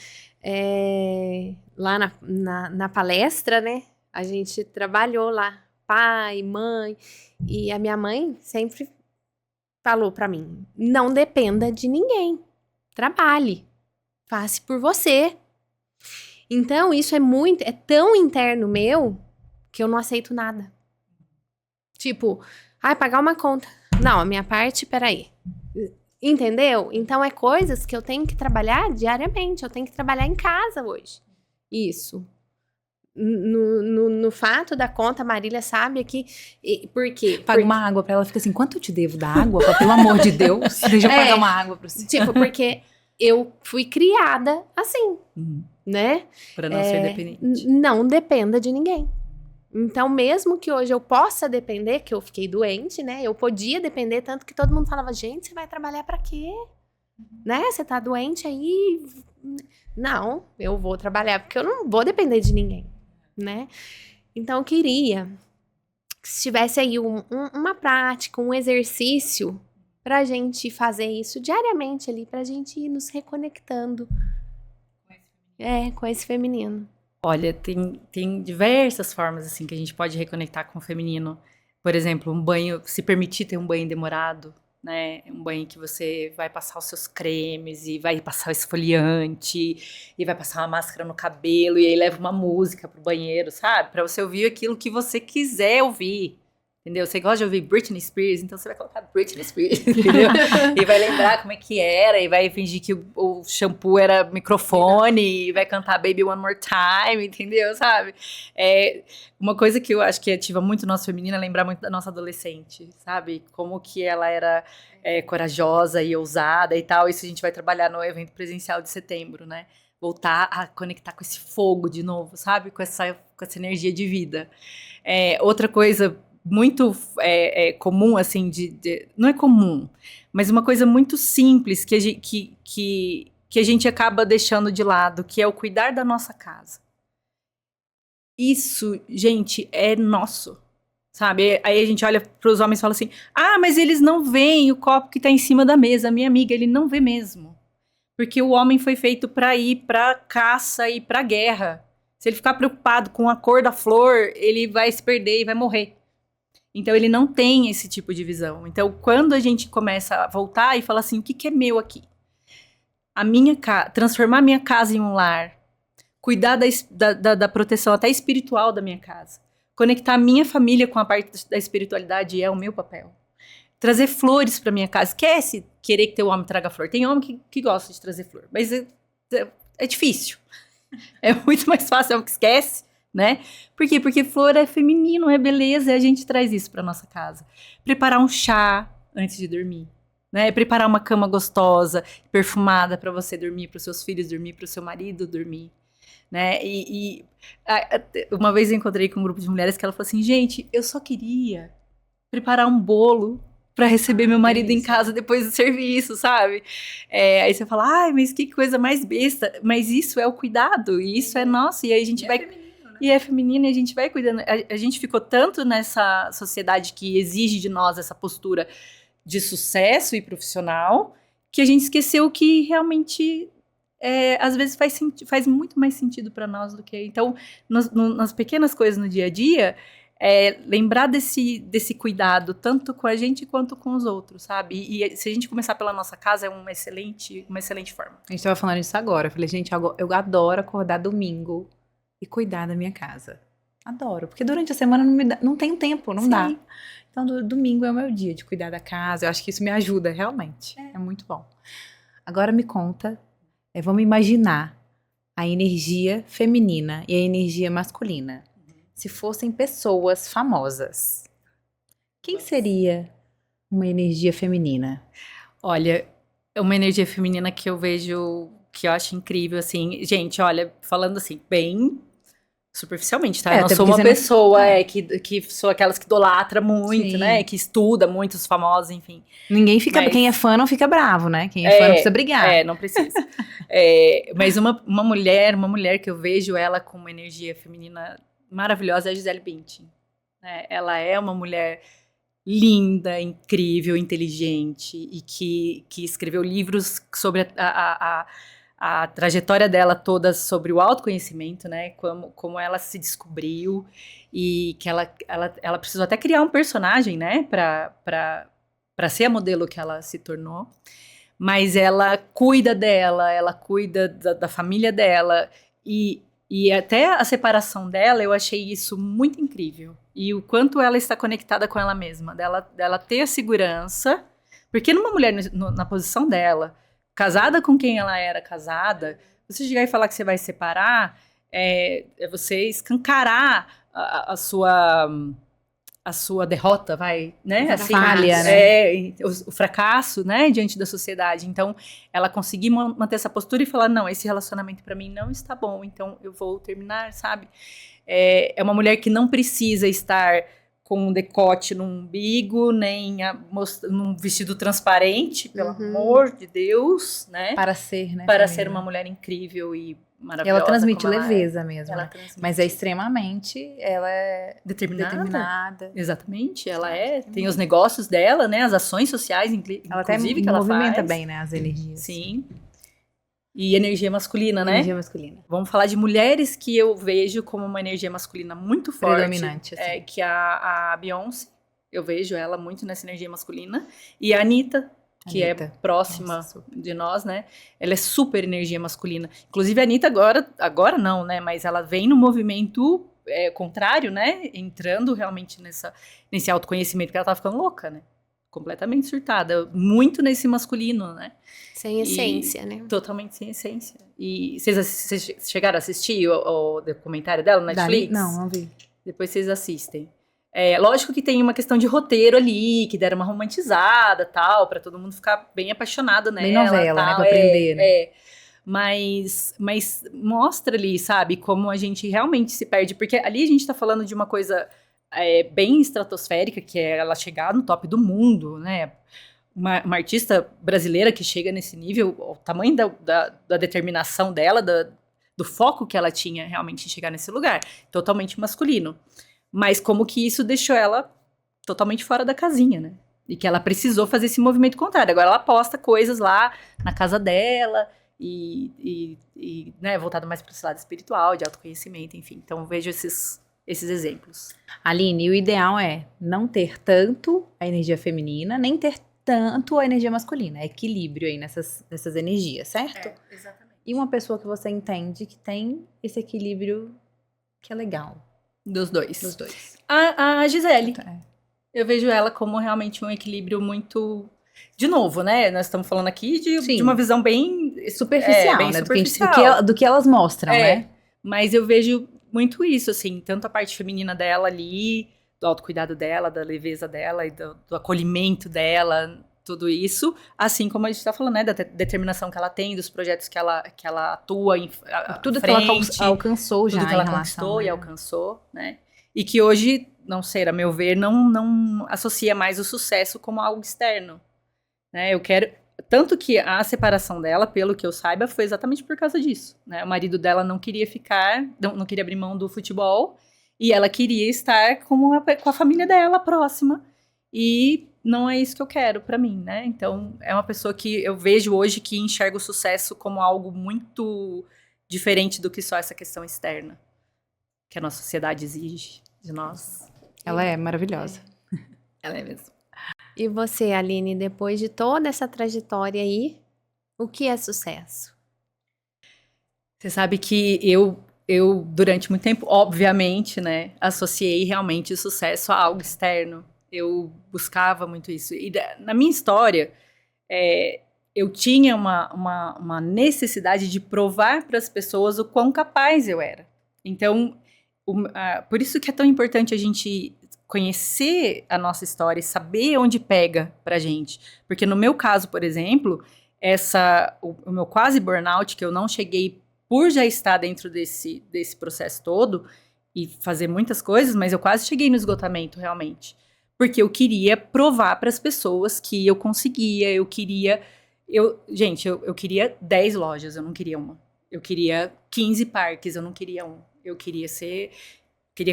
Speaker 2: Lá na palestra, né? A gente trabalhou lá, pai, mãe, e a minha mãe sempre falou para mim, não dependa de ninguém, trabalhe, faça por você. Então, isso é tão interno meu, que eu não aceito nada. Tipo, pagar uma conta. Não, a minha parte, peraí. Entendeu? Então, é coisas que eu tenho que trabalhar diariamente. Eu tenho que trabalhar em casa hoje. Isso. No fato da conta, a Marília sabe aqui. Por quê?
Speaker 1: Paga uma água pra ela, fica assim, quanto eu te devo da água? Pelo amor de Deus, deixa eu pagar uma água pra você.
Speaker 2: Tipo, porque eu fui criada assim. Né?
Speaker 3: Para não ser dependente.
Speaker 2: Não dependa de ninguém. Então, mesmo que hoje eu possa depender, que eu fiquei doente, né? Eu podia depender, tanto que todo mundo falava, gente, você vai trabalhar pra quê? Né? Você tá doente aí? Não, eu vou trabalhar, porque eu não vou depender de ninguém, né? Então, eu queria que se tivesse aí uma prática, um exercício pra gente fazer isso diariamente ali, pra gente ir nos reconectando com esse feminino.
Speaker 3: Olha, tem diversas formas, assim, que a gente pode reconectar com o feminino. Por exemplo, um banho, se permitir ter um banho demorado, né? Um banho que você vai passar os seus cremes e vai passar o esfoliante e vai passar uma máscara no cabelo e aí leva uma música pro banheiro, sabe? Pra você ouvir aquilo que você quiser ouvir. Entendeu? Você gosta de ouvir Britney Spears, então você vai colocar Britney Spears, entendeu? E vai lembrar como é que era, e vai fingir que o shampoo era microfone, e vai cantar Baby One More Time, entendeu? Sabe? Uma coisa que eu acho que ativa muito o nosso feminino é lembrar muito da nossa adolescente, sabe? Como que ela era corajosa e ousada e tal. Isso a gente vai trabalhar no evento presencial de setembro, né? Voltar a conectar com esse fogo de novo, sabe? Com essa energia de vida. Outra coisa muito comum, assim, não é comum, mas uma coisa muito simples que a gente acaba deixando de lado, que é o cuidar da nossa casa. Isso, gente, é nosso, sabe? Aí a gente olha para os homens e fala assim, mas eles não veem o copo que está em cima da mesa. Minha amiga, ele não vê mesmo, porque o homem foi feito para ir para caça e para guerra. Se ele ficar preocupado com a cor da flor, ele vai se perder e vai morrer. Então, ele não tem esse tipo de visão. Então, quando a gente começa a voltar e falar assim, o que é meu aqui? Transformar a minha casa em um lar. Cuidar da proteção até espiritual da minha casa. Conectar a minha família com a parte da espiritualidade é o meu papel. Trazer flores para minha casa. Esquece querer que teu homem traga flor. Tem homem que gosta de trazer flor, mas é difícil. É muito mais fácil, é o que esquece, né? Por quê? Porque flor é feminino, é beleza, e a gente traz isso para nossa casa. Preparar um chá antes de dormir, né? Preparar uma cama gostosa, perfumada para você dormir, para os seus filhos dormir, para o seu marido dormir, né? Uma vez eu encontrei com um grupo de mulheres que ela falou assim, gente, eu só queria preparar um bolo para receber meu marido em casa depois do serviço, sabe? Aí você fala, ai, mas que coisa mais besta. Mas isso é o cuidado, e isso é nosso, e aí a gente vai...
Speaker 1: Feminino, né?
Speaker 3: E é feminino, e a gente vai cuidando. A gente ficou tanto nessa sociedade que exige de nós essa postura de sucesso e profissional, que a gente esqueceu que realmente, às vezes, faz muito mais sentido para nós do que... Então, nas pequenas coisas no dia a dia... lembrar desse cuidado, tanto com a gente quanto com os outros, sabe? E se a gente começar pela nossa casa, é uma excelente forma.
Speaker 1: A gente tava falando isso agora. Eu falei, gente, eu adoro acordar domingo e cuidar da minha casa. Adoro, porque durante a semana não tenho tempo, não
Speaker 3: Sim.
Speaker 1: dá. Então, domingo é o meu dia de cuidar da casa. Eu acho que isso me ajuda, realmente. É muito bom. Agora me conta, vamos imaginar a energia feminina e a energia masculina. Se fossem pessoas famosas, quem seria uma energia feminina?
Speaker 3: Olha, é uma energia feminina que eu vejo, que eu acho incrível, assim. Gente, olha, falando assim, bem superficialmente, tá? Eu não
Speaker 1: até
Speaker 3: sou
Speaker 1: porque
Speaker 3: uma
Speaker 1: você não-
Speaker 3: pessoa que sou aquelas que idolatra muito,
Speaker 1: Sim.
Speaker 3: né? Que estuda muito os famosos, enfim.
Speaker 1: Ninguém fica...
Speaker 3: Mas-
Speaker 1: Quem é fã não fica bravo, né? Quem é fã não precisa brigar.
Speaker 3: Não precisa. Mas uma mulher que eu vejo ela com uma energia feminina maravilhosa é a Gisele Bündchen. Né? Ela é uma mulher linda, incrível, inteligente e que escreveu livros sobre a trajetória dela toda sobre o autoconhecimento, né? Como ela se descobriu e que ela precisou até criar um personagem, né? Para ser a modelo que ela se tornou. Mas ela cuida dela, ela cuida da família dela e até a separação dela, eu achei isso muito incrível. E o quanto ela está conectada com ela mesma, dela ter a segurança. Porque numa mulher na posição dela, casada com quem ela era casada, você chegar e falar que você vai separar, é você escancarar a sua derrota, né?
Speaker 1: A falha, né?
Speaker 3: O fracasso, né? Diante da sociedade. Então, ela conseguir manter essa postura e falar, não, esse relacionamento pra mim não está bom, então eu vou terminar, sabe? É uma mulher que não precisa estar com um decote no umbigo, nem num vestido transparente, pelo amor de Deus, né?
Speaker 1: Para ser, né?
Speaker 3: Para
Speaker 1: feminina.
Speaker 3: ser uma mulher incrível e maravilhosa.
Speaker 1: Ela transmite
Speaker 3: como ela
Speaker 1: leveza mesmo.
Speaker 3: Ela
Speaker 1: né?
Speaker 3: transmite.
Speaker 1: Mas é extremamente... Ela é determinada.
Speaker 3: Exatamente, ela tem os negócios dela, né? As ações sociais,
Speaker 1: Ela até
Speaker 3: inclusive, que ela
Speaker 1: movimenta
Speaker 3: faz.
Speaker 1: bem, né? As energias.
Speaker 3: Sim. E energia masculina, né?
Speaker 1: Energia masculina.
Speaker 3: Vamos falar de mulheres que eu vejo como uma energia masculina muito forte.
Speaker 1: Predominante, assim.
Speaker 3: Que a Beyoncé, eu vejo ela muito nessa energia masculina. E a Anitta, que é próxima
Speaker 1: Nossa,
Speaker 3: de nós, né? Ela é super energia masculina. Inclusive a Anitta agora não, né? Mas ela vem no movimento contrário, né? Entrando realmente nesse autoconhecimento, porque ela tá ficando louca, né? Completamente surtada. Muito nesse masculino, né?
Speaker 2: Sem essência, né?
Speaker 3: Totalmente sem essência. E vocês chegaram a assistir o documentário dela no Netflix?
Speaker 1: Não vi.
Speaker 3: Depois vocês assistem. Lógico que tem uma questão de roteiro ali, que deram uma romantizada, tal, pra todo mundo ficar bem apaixonado nela.
Speaker 1: Bem novela,
Speaker 3: tal.
Speaker 1: né? Pra aprender, né?
Speaker 3: Mas mostra ali, sabe, como a gente realmente se perde. Porque ali a gente tá falando de uma coisa bem estratosférica, que é ela chegar no top do mundo, né? Uma artista brasileira que chega nesse nível, o tamanho da determinação dela, do foco que ela tinha realmente em chegar nesse lugar. Totalmente masculino. Mas como que isso deixou ela totalmente fora da casinha, né? E que ela precisou fazer esse movimento contrário. Agora ela posta coisas lá na casa dela e né, voltado mais para esse lado espiritual, de autoconhecimento, enfim. Então vejo esses exemplos.
Speaker 1: Aline, o ideal é não ter tanto a energia feminina, nem ter tanto a energia masculina. É equilíbrio aí nessas energias, certo?
Speaker 3: Exatamente.
Speaker 1: E uma pessoa que você entende que tem esse equilíbrio que é legal.
Speaker 3: Dos dois.
Speaker 1: Dos dois.
Speaker 3: A Gisele.
Speaker 1: É.
Speaker 3: Eu vejo ela como realmente um equilíbrio muito... De novo, né? Nós estamos falando aqui
Speaker 1: Sim.
Speaker 3: de uma visão bem...
Speaker 1: Superficial,
Speaker 3: bem
Speaker 1: né?
Speaker 3: superficial.
Speaker 1: Do que elas mostram, né?
Speaker 3: Mas eu vejo muito isso, assim. Tanto a parte feminina dela ali, do autocuidado dela, da leveza dela e do acolhimento dela, tudo isso. Assim como a gente tá falando, né? Da determinação que ela tem, dos projetos que ela atua
Speaker 1: Tudo
Speaker 3: à
Speaker 1: que ela
Speaker 3: frente,
Speaker 1: alcançou já
Speaker 3: tudo que ela
Speaker 1: em relação,
Speaker 3: conquistou
Speaker 1: né?
Speaker 3: e alcançou, né? E que hoje, não sei, a meu ver, não associa mais o sucesso como algo externo, né? Eu quero... Tanto que a separação dela, pelo que eu saiba, foi exatamente por causa disso, né? O marido dela não queria ficar, não queria abrir mão do futebol, e ela queria estar com a família dela próxima, e não é isso que eu quero pra mim, né? Então, é uma pessoa que eu vejo hoje que enxerga o sucesso como algo muito diferente do que só essa questão externa que a nossa sociedade exige de nós.
Speaker 1: Ela é maravilhosa.
Speaker 3: Ela é mesmo.
Speaker 2: E você, Aline, depois de toda essa trajetória aí, o que é sucesso?
Speaker 3: Você sabe que eu durante muito tempo, obviamente, né, associei realmente o sucesso a algo externo. Eu buscava muito isso. E na minha história, eu tinha uma necessidade de provar para as pessoas o quão capaz eu era. Então, por isso que é tão importante a gente conhecer a nossa história e saber onde pega pra gente. Porque no meu caso, por exemplo, o meu quase burnout, que eu não cheguei por já estar dentro desse processo todo e fazer muitas coisas, mas eu quase cheguei no esgotamento, realmente. Porque eu queria provar para as pessoas que eu conseguia, eu queria 10 lojas, eu não queria uma. Eu queria 15 parques, eu não queria um. Eu queria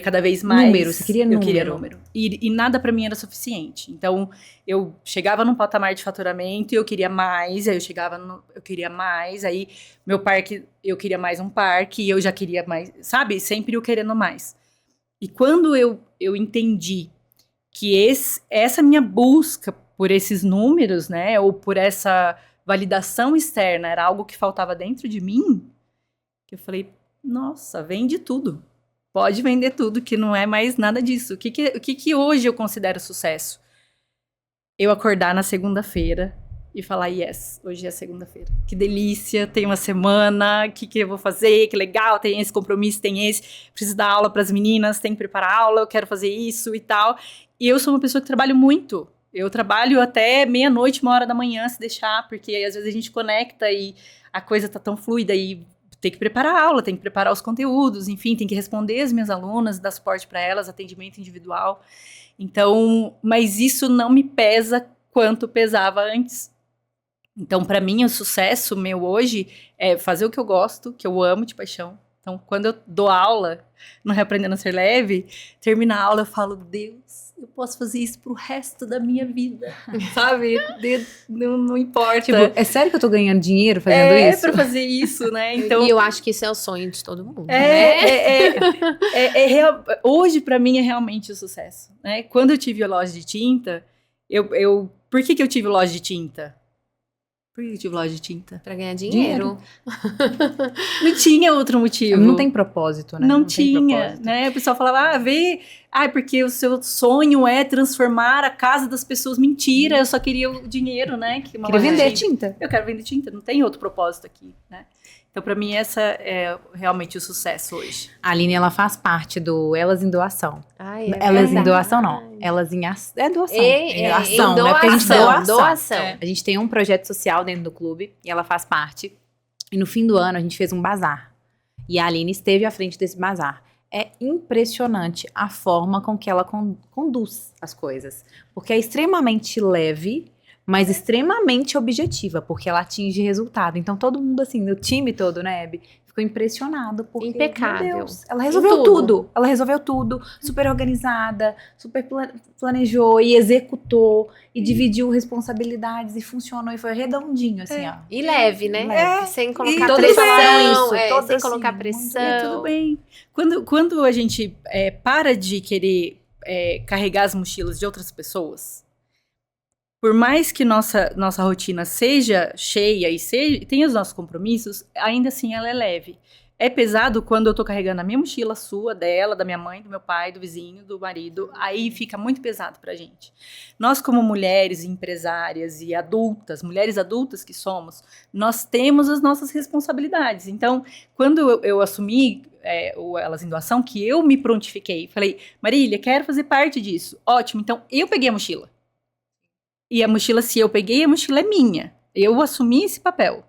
Speaker 3: cada vez mais.
Speaker 1: Número, você queria número.
Speaker 3: Eu queria número. E nada pra mim era suficiente. Então, eu chegava num patamar de faturamento e eu queria mais. Aí eu queria mais. Aí, meu parque, eu queria mais um parque. E eu já queria mais, sabe? Sempre eu querendo mais. E quando eu entendi que essa minha busca por esses números, né? Ou por essa validação externa era algo que faltava dentro de mim, que eu falei, nossa, vende tudo. Pode vender tudo, que não é mais nada disso. O que hoje eu considero sucesso? Eu acordar na segunda-feira e falar, yes, hoje é segunda-feira. Que delícia, tem uma semana, o que eu vou fazer, que legal, tem esse compromisso, tem esse. Preciso dar aula para as meninas, tem que preparar aula, eu quero fazer isso e tal. E eu sou uma pessoa que trabalho muito. Eu trabalho até meia-noite, 1h da manhã, se deixar, porque às vezes a gente conecta e a coisa tá tão fluida e tem que preparar a aula, tem que preparar os conteúdos, enfim, tem que responder as minhas alunas, dar suporte para elas, atendimento individual. Então, mas isso não me pesa quanto pesava antes. Então, para mim, o sucesso meu hoje é fazer o que eu gosto, que eu amo de paixão. Então, quando eu dou aula no Reaprendendo a Ser Leve, termina a aula, eu falo, Deus, eu posso fazer isso pro resto da minha vida, sabe? Não importa.
Speaker 1: Tipo, é sério que eu tô ganhando dinheiro fazendo isso?
Speaker 3: É pra fazer isso, né? Então,
Speaker 2: E eu acho que isso é o sonho de todo mundo, né?
Speaker 3: Hoje, pra mim, é realmente o sucesso, né? Quando eu tive a loja de tinta, por que eu tive loja de tinta? Por que eu tive loja de tinta?
Speaker 2: Pra ganhar dinheiro.
Speaker 3: Não tinha outro motivo.
Speaker 1: Não tem propósito, né?
Speaker 3: Não
Speaker 1: tem
Speaker 3: tinha,
Speaker 1: propósito.
Speaker 3: né? O pessoal falava, porque o seu sonho é transformar a casa das pessoas. Mentira, eu só queria o dinheiro, né?
Speaker 1: Queria vender tinta.
Speaker 3: Eu quero vender tinta, não tem outro propósito aqui, né? Então, pra mim, essa é realmente o sucesso hoje.
Speaker 1: A Aline, ela faz parte do Elas em Doação.
Speaker 2: Ai, é
Speaker 1: Elas em
Speaker 2: verdade.
Speaker 1: Doação, não. Elas em ação. É doação.
Speaker 2: Ação,
Speaker 1: né? Porque a gente
Speaker 2: doação.
Speaker 1: A gente tem um projeto social dentro do clube e ela faz parte. E no fim do ano, a gente fez um bazar. E a Aline esteve à frente desse bazar. É impressionante a forma com que ela conduz as coisas. Porque é extremamente leve, mas extremamente objetiva, porque ela atinge resultado. Então, todo mundo, assim, o time todo, né, Hebe, ficou impressionado. Porque,
Speaker 2: Impecável.
Speaker 1: meu Deus, ela resolveu
Speaker 2: tudo.
Speaker 1: tudo. Ela resolveu tudo. Super organizada, super planejou e executou e dividiu responsabilidades e funcionou e foi redondinho, assim, ó.
Speaker 2: E leve, né?
Speaker 1: Leve.
Speaker 2: Sem
Speaker 3: E
Speaker 2: colocar
Speaker 3: todos
Speaker 2: pressão.
Speaker 3: falaram
Speaker 1: isso, todos
Speaker 2: sem
Speaker 1: assim,
Speaker 2: colocar
Speaker 1: muito-
Speaker 2: pressão.
Speaker 3: Tudo bem. Quando a gente para de querer carregar as mochilas de outras pessoas, por mais que nossa rotina seja cheia e tenha os nossos compromissos, ainda assim ela é leve. É pesado quando eu tô carregando a minha mochila, a sua, dela, da minha mãe, do meu pai, do vizinho, do marido. Aí fica muito pesado pra gente. Nós, como mulheres empresárias e adultas, mulheres adultas que somos, nós temos as nossas responsabilidades. Então, quando eu assumi o Elas em Doação, que eu me prontifiquei, falei, Marília, quero fazer parte disso. Ótimo, então eu peguei a mochila. E a mochila, se eu peguei, a mochila é minha. Eu assumi esse papel.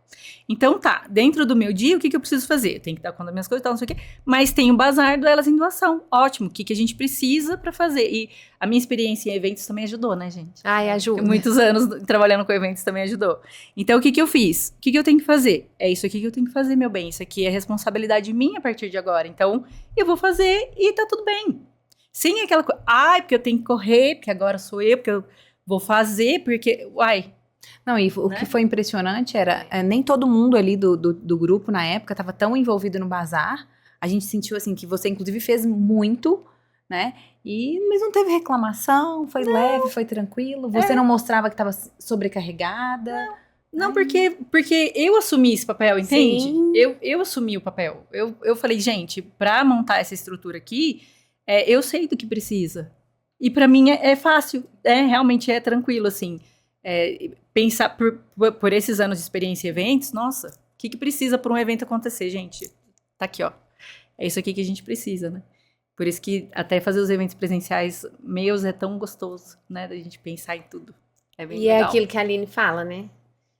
Speaker 3: Então tá, dentro do meu dia, o que eu preciso fazer? Eu tenho que dar conta das minhas coisas e tal, não sei o quê. Mas tem o bazar do Elas em Doação. Ótimo, o que a gente precisa pra fazer? E a minha experiência em eventos também ajudou, né, gente?
Speaker 2: Ai, ajuda.
Speaker 3: Muitos anos trabalhando com eventos também ajudou. Então, o que eu fiz? O que eu tenho que fazer? É isso aqui que eu tenho que fazer, meu bem. Isso aqui é responsabilidade minha a partir de agora. Então, eu vou fazer e tá tudo bem. Sem aquela coisa, porque eu tenho que correr, porque agora sou eu, porque eu vou fazer, porque,
Speaker 1: Não, e o que foi impressionante era, nem todo mundo ali do grupo na época estava tão envolvido no bazar. A gente sentiu assim que você inclusive fez muito, né? Mas não teve reclamação, foi leve, foi tranquilo. Você não mostrava que estava sobrecarregada.
Speaker 3: Não, porque eu assumi esse papel, entende?
Speaker 2: Sim.
Speaker 3: Eu assumi o papel. Eu falei, gente, pra montar essa estrutura aqui, eu sei do que precisa. E pra mim é fácil, realmente é tranquilo, assim. Pensar por esses anos de experiência em eventos, nossa, o que precisa para um evento acontecer, gente? Tá aqui, ó. É isso aqui que a gente precisa, né? Por isso que até fazer os eventos presenciais meus é tão gostoso, né? Da gente pensar em tudo. É bem legal.
Speaker 2: É aquilo que a Aline fala, né?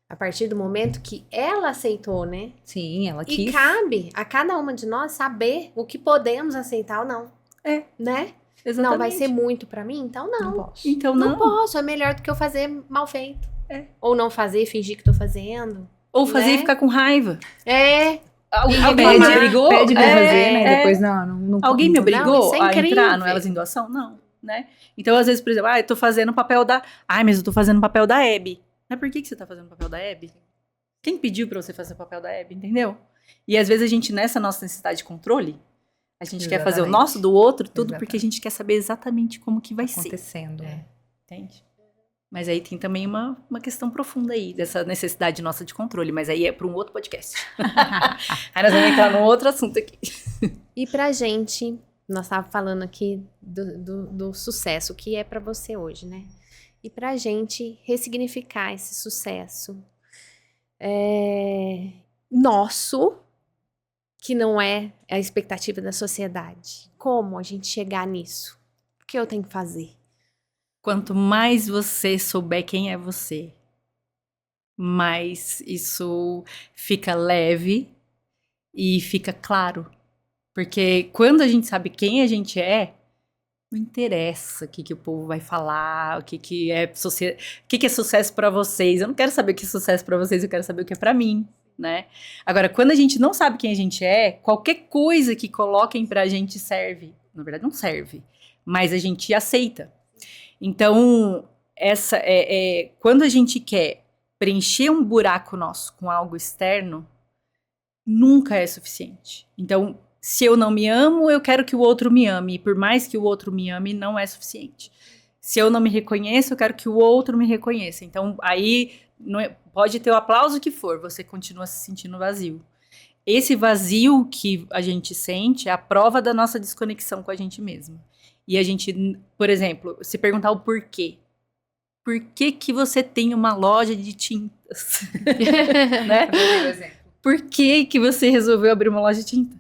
Speaker 2: A partir do momento que ela aceitou, né?
Speaker 1: Sim, ela quis.
Speaker 2: E cabe a cada uma de nós saber o que podemos aceitar ou não. Né?
Speaker 3: Exatamente.
Speaker 2: Não, vai ser muito pra mim? Então não.
Speaker 1: Não posso.
Speaker 3: Então
Speaker 2: Não posso, é melhor do que eu fazer mal feito. Ou não fazer, fingir que tô fazendo.
Speaker 3: Ou fazer
Speaker 2: né?
Speaker 3: e ficar com raiva. Alguém me
Speaker 2: reclamar.
Speaker 3: obrigou?
Speaker 1: Pede pra fazer, né? Depois não
Speaker 3: Alguém me obrigou
Speaker 2: isso é
Speaker 3: a
Speaker 2: incrível.
Speaker 3: entrar no Elas em Doação? Não, né? Então, às vezes, por exemplo, eu tô fazendo o papel da... mas eu tô fazendo o papel da Hebe. Mas por que você tá fazendo o papel da Hebe? Quem pediu pra você fazer o papel da Hebe, entendeu? E às vezes a gente, nessa nossa necessidade de controle, a gente quer fazer o nosso do outro, tudo porque a gente quer saber exatamente como que vai ser.
Speaker 1: Acontecendo.
Speaker 3: Entende? Mas aí tem também uma questão profunda aí, dessa necessidade nossa de controle. Mas aí é para um outro podcast. Aí nós vamos entrar num outro assunto aqui.
Speaker 2: E pra gente, nós estávamos falando aqui do sucesso, que é pra você hoje, né? E pra gente ressignificar esse sucesso nosso, que não é a expectativa da sociedade. Como a gente chegar nisso? O que eu tenho que fazer?
Speaker 3: Quanto mais você souber quem é você, mais isso fica leve e fica claro. Porque quando a gente sabe quem a gente não interessa o que o povo vai falar, o que é sucesso pra vocês. Eu não quero saber o que é sucesso pra vocês, eu quero saber o que é pra mim, né? Agora, quando a gente não sabe quem a gente qualquer coisa que coloquem pra gente serve. Na verdade, não serve, mas a gente aceita. Então, quando a gente quer preencher um buraco nosso com algo externo, nunca é suficiente. Então, se eu não me amo, eu quero que o outro me ame. E por mais que o outro me ame, não é suficiente. Se eu não me reconheço, eu quero que o outro me reconheça. Então, aí pode ter o aplauso que for, você continua se sentindo vazio. Esse vazio que a gente sente é a prova da nossa desconexão com a gente mesma. E a gente, por exemplo, se perguntar o porquê. Por que você tem uma loja de tintas? Né? Por que você resolveu abrir uma loja de tinta?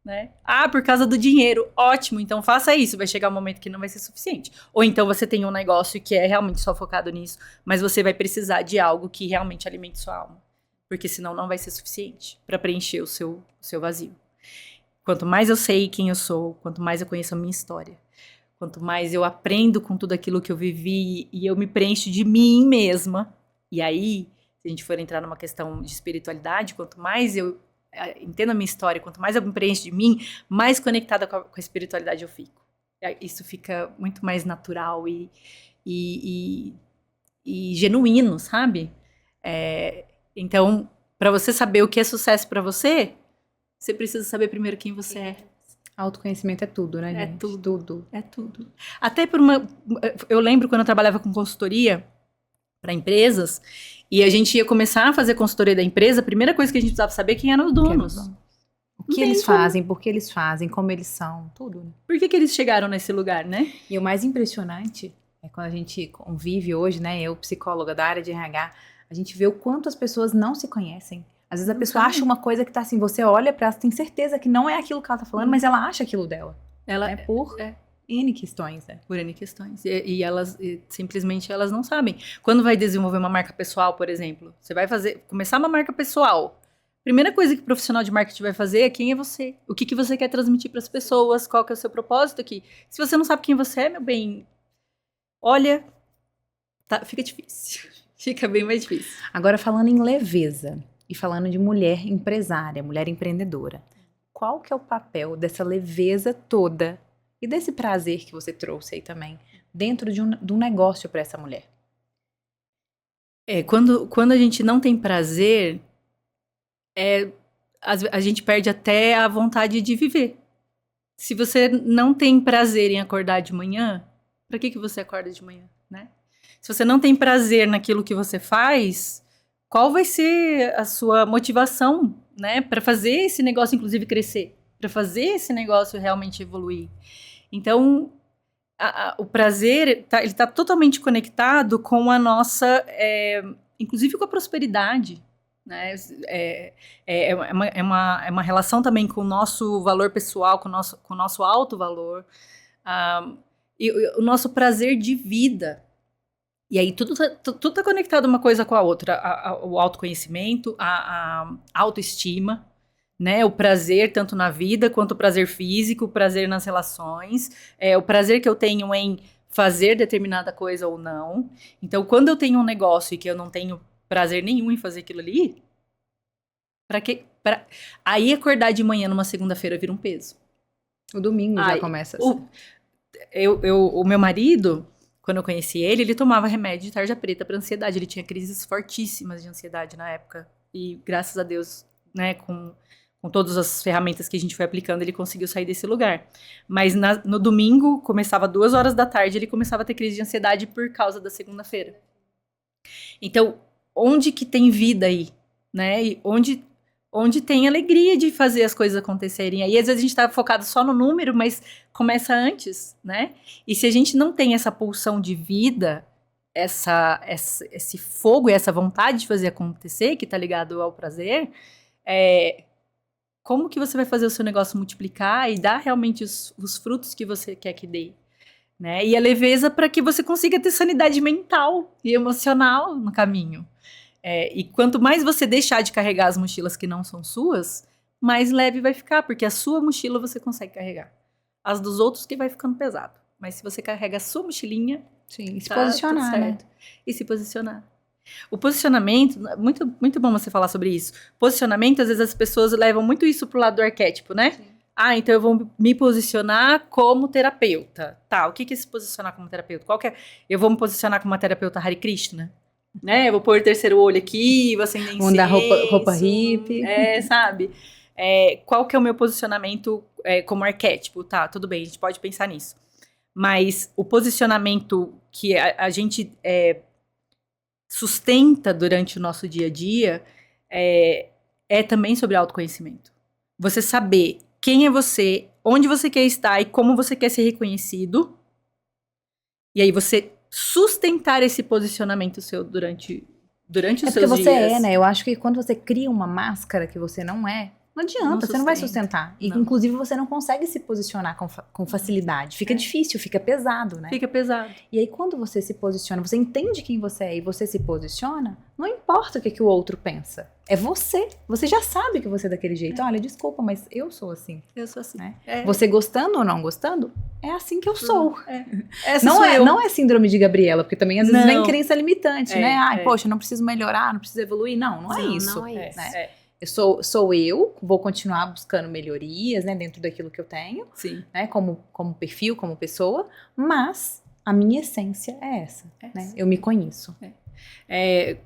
Speaker 3: Né? Por causa do dinheiro. Ótimo, então faça isso. Vai chegar um momento que não vai ser suficiente. Ou então você tem um negócio que é realmente só focado nisso, mas você vai precisar de algo que realmente alimente sua alma. Porque senão não vai ser suficiente para preencher o seu vazio. Quanto mais eu sei quem eu sou, quanto mais eu conheço a minha história, quanto mais eu aprendo com tudo aquilo que eu vivi e eu me preencho de mim mesma. E aí, se a gente for entrar numa questão de espiritualidade, quanto mais eu entendo a minha história, quanto mais eu me preencho de mim, mais conectada com a espiritualidade eu fico. Isso fica muito mais natural e genuíno, sabe? Então, para você saber o que é sucesso para você, você precisa saber primeiro quem você é.
Speaker 1: Autoconhecimento é tudo, né, gente?
Speaker 3: É tudo. Até eu lembro quando eu trabalhava com consultoria para empresas, e a gente ia começar a fazer consultoria da empresa, a primeira coisa que a gente precisava saber quem eram os donos.
Speaker 1: que eles fazem, por que eles fazem, como eles são, tudo, né?
Speaker 3: Por que eles chegaram nesse lugar, né?
Speaker 1: E o mais impressionante é quando a gente convive hoje, né? Eu, psicóloga da área de RH, a gente vê o quanto as pessoas não se conhecem. Às vezes a pessoa acha uma coisa que tá assim, você olha pra ela, tem certeza que não é aquilo que ela tá falando, mas ela acha aquilo dela.
Speaker 3: Ela
Speaker 1: É por N questões, né?
Speaker 3: por N questões. E elas simplesmente elas não sabem. Quando vai desenvolver uma marca pessoal, por exemplo, você vai começar uma marca pessoal. Primeira coisa que o profissional de marketing vai fazer é quem é você. O que você quer transmitir para as pessoas, qual que é o seu propósito aqui. Se você não sabe quem você é, meu bem, olha, fica difícil. Fica bem mais difícil.
Speaker 1: Agora, falando em leveza e falando de mulher empresária, mulher empreendedora, qual que é o papel dessa leveza toda e desse prazer que você trouxe aí também dentro de um negócio para essa mulher?
Speaker 3: Quando a gente não tem prazer, a gente perde até a vontade de viver. Se você não tem prazer em acordar de manhã, para que você acorda de manhã, né? Se você não tem prazer naquilo que você faz, qual vai ser a sua motivação, né, para fazer esse negócio, inclusive, crescer? Para fazer esse negócio realmente evoluir? Então, o prazer, ele tá totalmente conectado com a nossa, inclusive com a prosperidade, né? É uma relação também com o nosso valor pessoal, com o nosso alto valor, e o nosso prazer de vida. E aí tudo tá conectado uma coisa com a outra, o autoconhecimento, a autoestima, né? O prazer tanto na vida quanto o prazer físico, o prazer nas relações, o prazer que eu tenho em fazer determinada coisa ou não. Então, quando eu tenho um negócio e que eu não tenho prazer nenhum em fazer aquilo ali, aí acordar de manhã numa segunda-feira vira um peso.
Speaker 1: O domingo já começa assim.
Speaker 3: O meu marido, quando eu conheci ele tomava remédio de tarja preta para ansiedade. Ele tinha crises fortíssimas de ansiedade na época. E graças a Deus, né, com todas as ferramentas que a gente foi aplicando, ele conseguiu sair desse lugar. Mas no domingo, começava 2 horas da tarde, ele começava a ter crise de ansiedade por causa da segunda-feira. Então, onde que tem vida aí? Né? E onde tem alegria de fazer as coisas acontecerem. Aí, às vezes, a gente tá focado só no número, mas começa antes, né? E se a gente não tem essa pulsão de vida, esse fogo e essa vontade de fazer acontecer, que tá ligado ao prazer, como que você vai fazer o seu negócio multiplicar e dar realmente os frutos que você quer que dê? Né? E a leveza para que você consiga ter sanidade mental e emocional no caminho. E quanto mais você deixar de carregar as mochilas que não são suas, mais leve vai ficar, porque a sua mochila você consegue carregar. As dos outros que vai ficando pesado. Mas se você carrega a sua mochilinha...
Speaker 1: Sim, e se posicionar, tudo certo, né?
Speaker 3: E se posicionar. O posicionamento, muito, muito bom você falar sobre isso. Posicionamento, às vezes as pessoas levam muito isso pro lado do arquétipo, né? Sim. Então eu vou me posicionar como terapeuta. Tá, o que é se posicionar como terapeuta? Eu vou me posicionar como uma terapeuta Hare Krishna, né? Eu vou pôr o terceiro olho aqui, vou acender incenso.
Speaker 1: Vou dar roupa hippie.
Speaker 3: Sabe? Qual que é o meu posicionamento como arquétipo? Tá, tudo bem, a gente pode pensar nisso. Mas o posicionamento que a gente sustenta durante o nosso dia a dia é também sobre autoconhecimento. Você saber quem é você, onde você quer estar e como você quer ser reconhecido. E aí você sustentar esse posicionamento seu durante os seus dias.
Speaker 1: Porque você né? Eu acho que quando você cria uma máscara que você não é, não adianta, você não vai sustentar. E, inclusive, você não consegue se posicionar com facilidade. Fica difícil, fica pesado, né?
Speaker 3: Fica pesado.
Speaker 1: E aí, quando você se posiciona, você entende quem você é e você se posiciona, não importa o que o outro pensa. É você. Você já sabe que você é daquele jeito. Olha, desculpa, mas eu sou assim.
Speaker 3: Eu sou assim.
Speaker 1: Né? Você gostando ou não gostando, é assim que eu sou.
Speaker 3: Não
Speaker 1: é síndrome de Gabriela, porque também às vezes vem crença limitante, né? Poxa, não preciso melhorar, não preciso evoluir. Não é isso.
Speaker 2: Não é isso.
Speaker 1: Né? Eu sou eu, vou continuar buscando melhorias, né, dentro daquilo que eu tenho,
Speaker 3: sim,
Speaker 1: né, como perfil, como pessoa, mas a minha essência é essa. Né? Eu me conheço.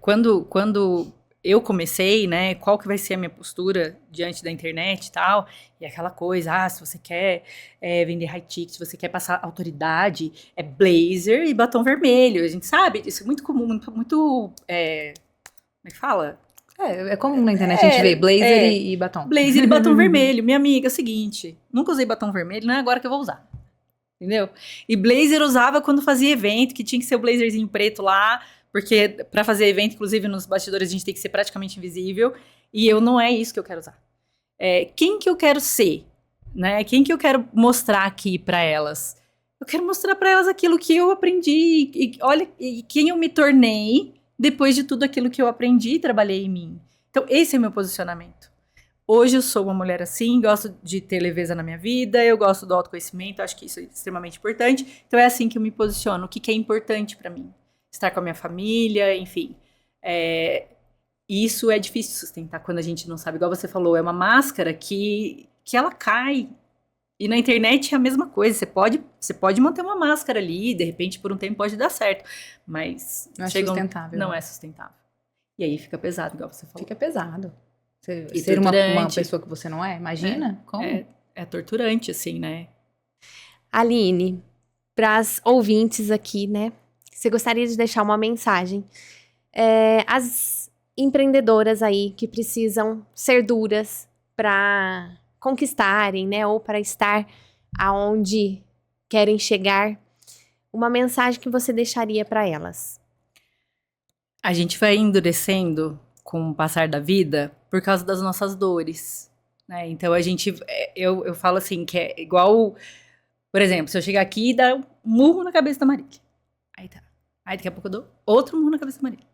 Speaker 3: Quando eu comecei, né, qual que vai ser a minha postura diante da internet e tal, e aquela coisa, se você quer vender high ticket, se você quer passar autoridade, é blazer e batom vermelho, a gente sabe, isso é muito comum, muito como é que fala?
Speaker 1: É comum na internet a gente ver blazer e batom.
Speaker 3: Blazer e batom vermelho. Minha amiga, é o seguinte, nunca usei batom vermelho, não é agora que eu vou usar. Entendeu? E blazer eu usava quando fazia evento, que tinha que ser o blazerzinho preto lá, porque pra fazer evento, inclusive nos bastidores, a gente tem que ser praticamente invisível. E eu não é isso que eu quero usar. Quem que eu quero ser? Né? Quem que eu quero mostrar aqui pra elas? Eu quero mostrar pra elas aquilo que eu aprendi. E quem eu me tornei depois de tudo aquilo que eu aprendi e trabalhei em mim. Então, esse é o meu posicionamento. Hoje eu sou uma mulher assim, gosto de ter leveza na minha vida, eu gosto do autoconhecimento, acho que isso é extremamente importante. Então, é assim que eu me posiciono. O que é importante pra mim? Estar com a minha família, enfim. Isso é difícil sustentar quando a gente não sabe. Igual você falou, é uma máscara que ela cai. E na internet é a mesma coisa. Você pode manter uma máscara ali, de repente por um tempo pode dar certo. Mas
Speaker 1: não é sustentável.
Speaker 3: Não é sustentável. E aí fica pesado, igual você falou.
Speaker 1: Fica pesado. Ser uma pessoa que você não é, imagina? Como?
Speaker 3: É torturante, assim, né?
Speaker 2: Aline, para as ouvintes aqui, né? Você gostaria de deixar uma mensagem? As empreendedoras aí que precisam ser duras para conquistarem, né? Ou para estar aonde querem chegar. Uma mensagem que você deixaria para elas?
Speaker 3: A gente vai endurecendo com o passar da vida por causa das nossas dores, né? Então a gente, eu falo assim, que é igual, por exemplo, se eu chegar aqui e dar um murro na cabeça da Marília. Aí tá. Aí daqui a pouco eu dou outro murro na cabeça da Marília.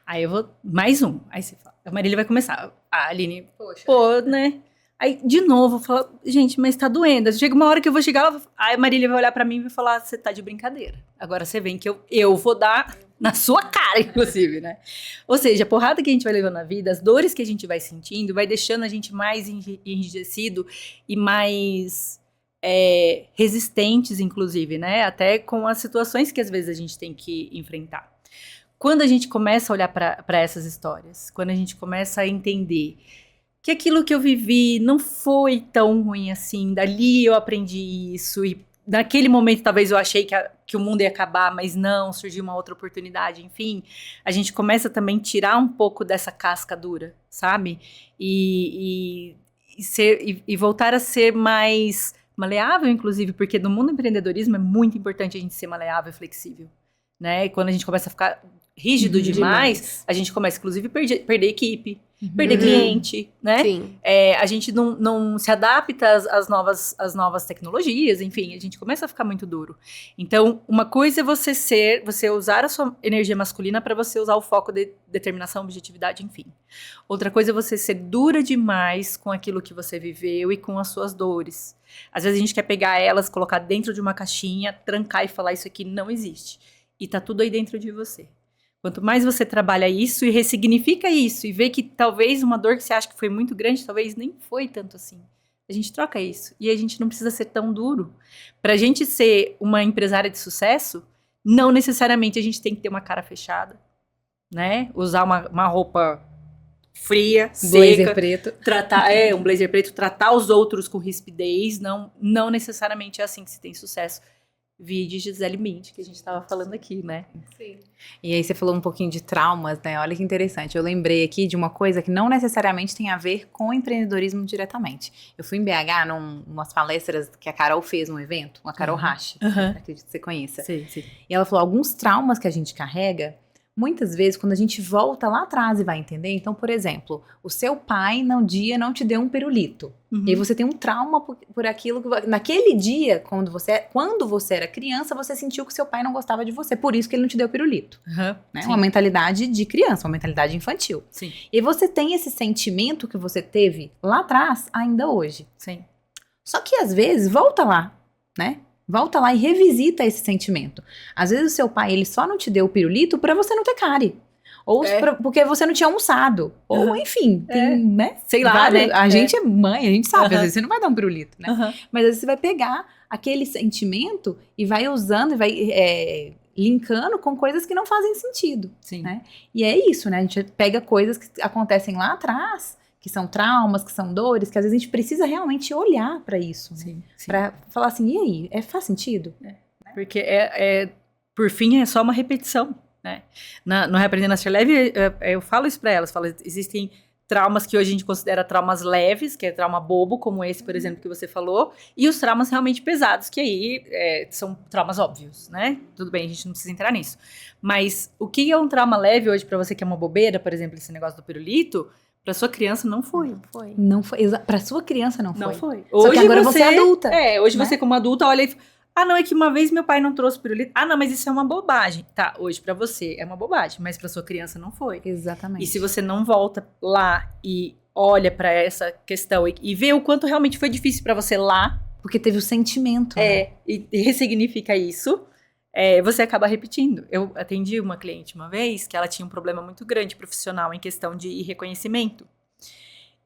Speaker 3: Aí eu vou, mais um. Aí você fala, a Marília vai começar. A Aline, pô, né? Aí, de novo, eu falo, gente, mas tá doendo. Chega uma hora que eu vou chegar, aí a Marília vai olhar pra mim e vai falar, você tá de brincadeira. Agora você vem que eu vou dar na sua cara, inclusive, né? Ou seja, a porrada que a gente vai levando na vida, as dores que a gente vai sentindo, vai deixando a gente mais enrijecido e mais resistentes, inclusive, né? Até com as situações que às vezes a gente tem que enfrentar. Quando a gente começa a olhar pra essas histórias, quando a gente começa a entender que aquilo que eu vivi não foi tão ruim assim, dali eu aprendi isso, e naquele momento talvez eu achei que o mundo ia acabar, mas não, surgiu uma outra oportunidade, enfim, a gente começa também a tirar um pouco dessa casca dura, sabe? E voltar a ser mais maleável, inclusive, porque no mundo do empreendedorismo é muito importante a gente ser maleável e flexível, né? E quando a gente começa a ficar rígido demais, a gente começa, inclusive, a perder equipe, perder cliente, né? Sim. A gente não se adapta às novas tecnologias, enfim, a gente começa a ficar muito duro. Então, uma coisa é você usar a sua energia masculina para você usar o foco de determinação, objetividade, enfim. Outra coisa é você ser dura demais com aquilo que você viveu e com as suas dores. Às vezes a gente quer pegar elas, colocar dentro de uma caixinha, trancar e falar isso aqui não existe. E tá tudo aí dentro de você. Quanto mais você trabalha isso e ressignifica isso e vê que talvez uma dor que você acha que foi muito grande, talvez nem foi tanto assim. A gente troca isso. E a gente não precisa ser tão duro. Pra gente ser uma empresária de sucesso, não necessariamente a gente tem que ter uma cara fechada, né? Usar uma roupa fria,
Speaker 1: blazer
Speaker 3: seca.
Speaker 1: Preto.
Speaker 3: Um blazer preto. Tratar os outros com rispidez. Não necessariamente é assim que se tem sucesso. Vide Gisele Bündchen, que a gente estava falando aqui, né?
Speaker 2: Sim.
Speaker 1: E aí você falou um pouquinho de traumas, né? Olha que interessante. Eu lembrei aqui de uma coisa que não necessariamente tem a ver com empreendedorismo diretamente. Eu fui em BH umas palestras que a Carol fez num evento, a Carol Rache, acredito que você conheça.
Speaker 3: Sim.
Speaker 1: E ela falou, alguns traumas que a gente carrega, muitas vezes, quando a gente volta lá atrás e vai entender, então, por exemplo, o seu pai, num dia, não te deu um pirulito. E aí você tem um trauma por aquilo que... Naquele dia, quando você era criança, você sentiu que seu pai não gostava de você. Por isso que ele não te deu pirulito. Né? Uma mentalidade de criança, uma mentalidade infantil.
Speaker 3: Sim.
Speaker 1: E você tem esse sentimento que você teve lá atrás, ainda hoje.
Speaker 3: Sim.
Speaker 1: Só que, às vezes, volta lá, né? Volta lá e revisita esse sentimento. Às vezes o seu pai, ele só não te deu o pirulito pra você não ter cárie. Ou porque você não tinha almoçado. Ou, enfim, tem, né?
Speaker 3: Sei lá, né?
Speaker 1: A gente é mãe, a gente sabe. Às vezes você não vai dar um pirulito, né? Mas às vezes você vai pegar aquele sentimento e vai usando e vai linkando com coisas que não fazem sentido.
Speaker 3: Sim.
Speaker 1: Né? E é isso, né? A gente pega coisas que acontecem lá atrás, que são traumas, que são dores, que às vezes a gente precisa realmente olhar pra isso. Né?
Speaker 3: Sim.
Speaker 1: Pra falar assim, e aí? Faz sentido?
Speaker 3: Porque, por fim, é só uma repetição. né? No Reaprendendo a Ser Leve, eu falo isso para elas, falo, existem traumas que hoje a gente considera traumas leves, que é trauma bobo, como esse, por exemplo, que você falou, e os traumas realmente pesados, que aí são traumas óbvios, né? Tudo bem, a gente não precisa entrar nisso. Mas o que é um trauma leve hoje para você que é uma bobeira, por exemplo, esse negócio do pirulito, para sua criança não foi.
Speaker 1: Não foi. Para sua criança não foi.
Speaker 3: Não foi.
Speaker 1: Só que agora você é adulta.
Speaker 3: Hoje
Speaker 1: né?
Speaker 3: você como adulta olha e não, é que uma vez meu pai não trouxe pirulito. Não, mas isso é uma bobagem. Tá, hoje pra você é uma bobagem, mas pra sua criança não foi.
Speaker 1: Exatamente.
Speaker 3: E se você não volta lá e olha pra essa questão e vê o quanto realmente foi difícil pra você lá.
Speaker 1: Porque teve o sentimento. Né?
Speaker 3: E ressignifica isso, você acaba repetindo. Eu atendi uma cliente uma vez que ela tinha um problema muito grande profissional em questão de reconhecimento.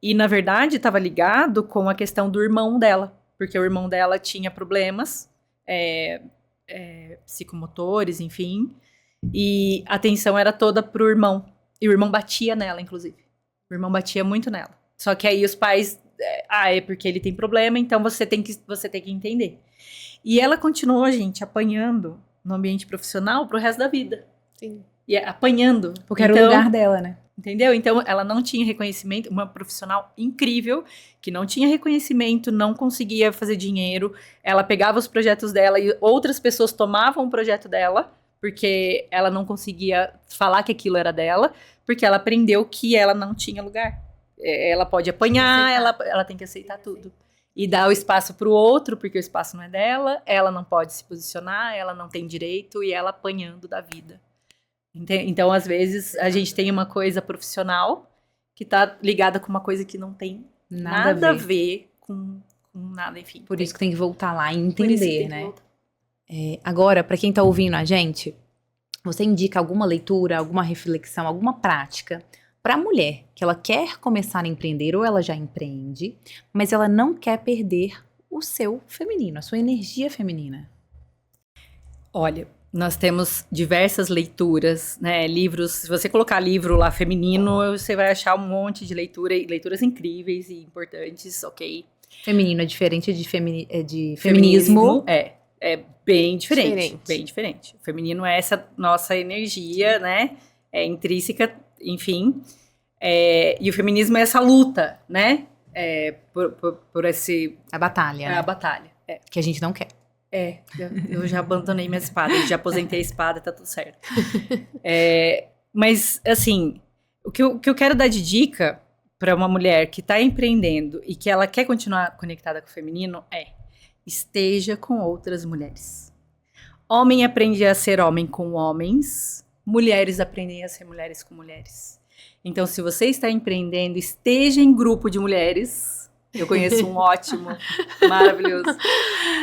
Speaker 3: E, na verdade, estava ligado com a questão do irmão dela. Porque o irmão dela tinha problemas psicomotores, enfim, e a atenção era toda pro irmão, e o irmão batia nela, inclusive, o irmão batia muito nela, só que aí os pais, é porque ele tem problema, então você tem que entender, e ela continuou, gente, apanhando no ambiente profissional pro resto da vida.
Speaker 2: Sim.
Speaker 3: E apanhando.
Speaker 1: Porque era o lugar dela, né?
Speaker 3: Entendeu? Então, ela não tinha reconhecimento, uma profissional incrível, que não tinha reconhecimento, não conseguia fazer dinheiro, ela pegava os projetos dela e outras pessoas tomavam o projeto dela, porque ela não conseguia falar que aquilo era dela, porque ela aprendeu que ela não tinha lugar. Ela pode apanhar, ela tem que aceitar tudo. E dar o espaço para o outro, porque o espaço não é dela, ela não pode se posicionar, ela não tem direito, e ela apanhando da vida. Então, às vezes, a gente tem uma coisa profissional que tá ligada com uma coisa que não tem nada a ver com nada, enfim.
Speaker 1: Por isso que tem que voltar lá e entender, né? Agora, para quem tá ouvindo a gente, você indica alguma leitura, alguma reflexão, alguma prática para a mulher que ela quer começar a empreender ou ela já empreende, mas ela não quer perder o seu feminino, a sua energia feminina?
Speaker 3: Olha, nós temos diversas leituras, né, livros, se você colocar livro lá feminino, você vai achar um monte de leituras incríveis e importantes, ok?
Speaker 1: Feminino é diferente de feminismo.
Speaker 3: É bem diferente, bem diferente. O feminino é essa nossa energia, né, intrínseca, enfim, e o feminismo é essa luta, né, por esse...
Speaker 1: A batalha, né?
Speaker 3: A batalha,
Speaker 1: que a gente não quer.
Speaker 3: Eu já abandonei minha espada, já aposentei a espada, tá tudo certo. Mas, assim, o que eu quero dar de dica para uma mulher que tá empreendendo e que ela quer continuar conectada com o feminino esteja com outras mulheres. Homem aprende a ser homem com homens, mulheres aprendem a ser mulheres com mulheres. Então, se você está empreendendo, esteja em grupo de mulheres. Eu conheço um ótimo, maravilhoso.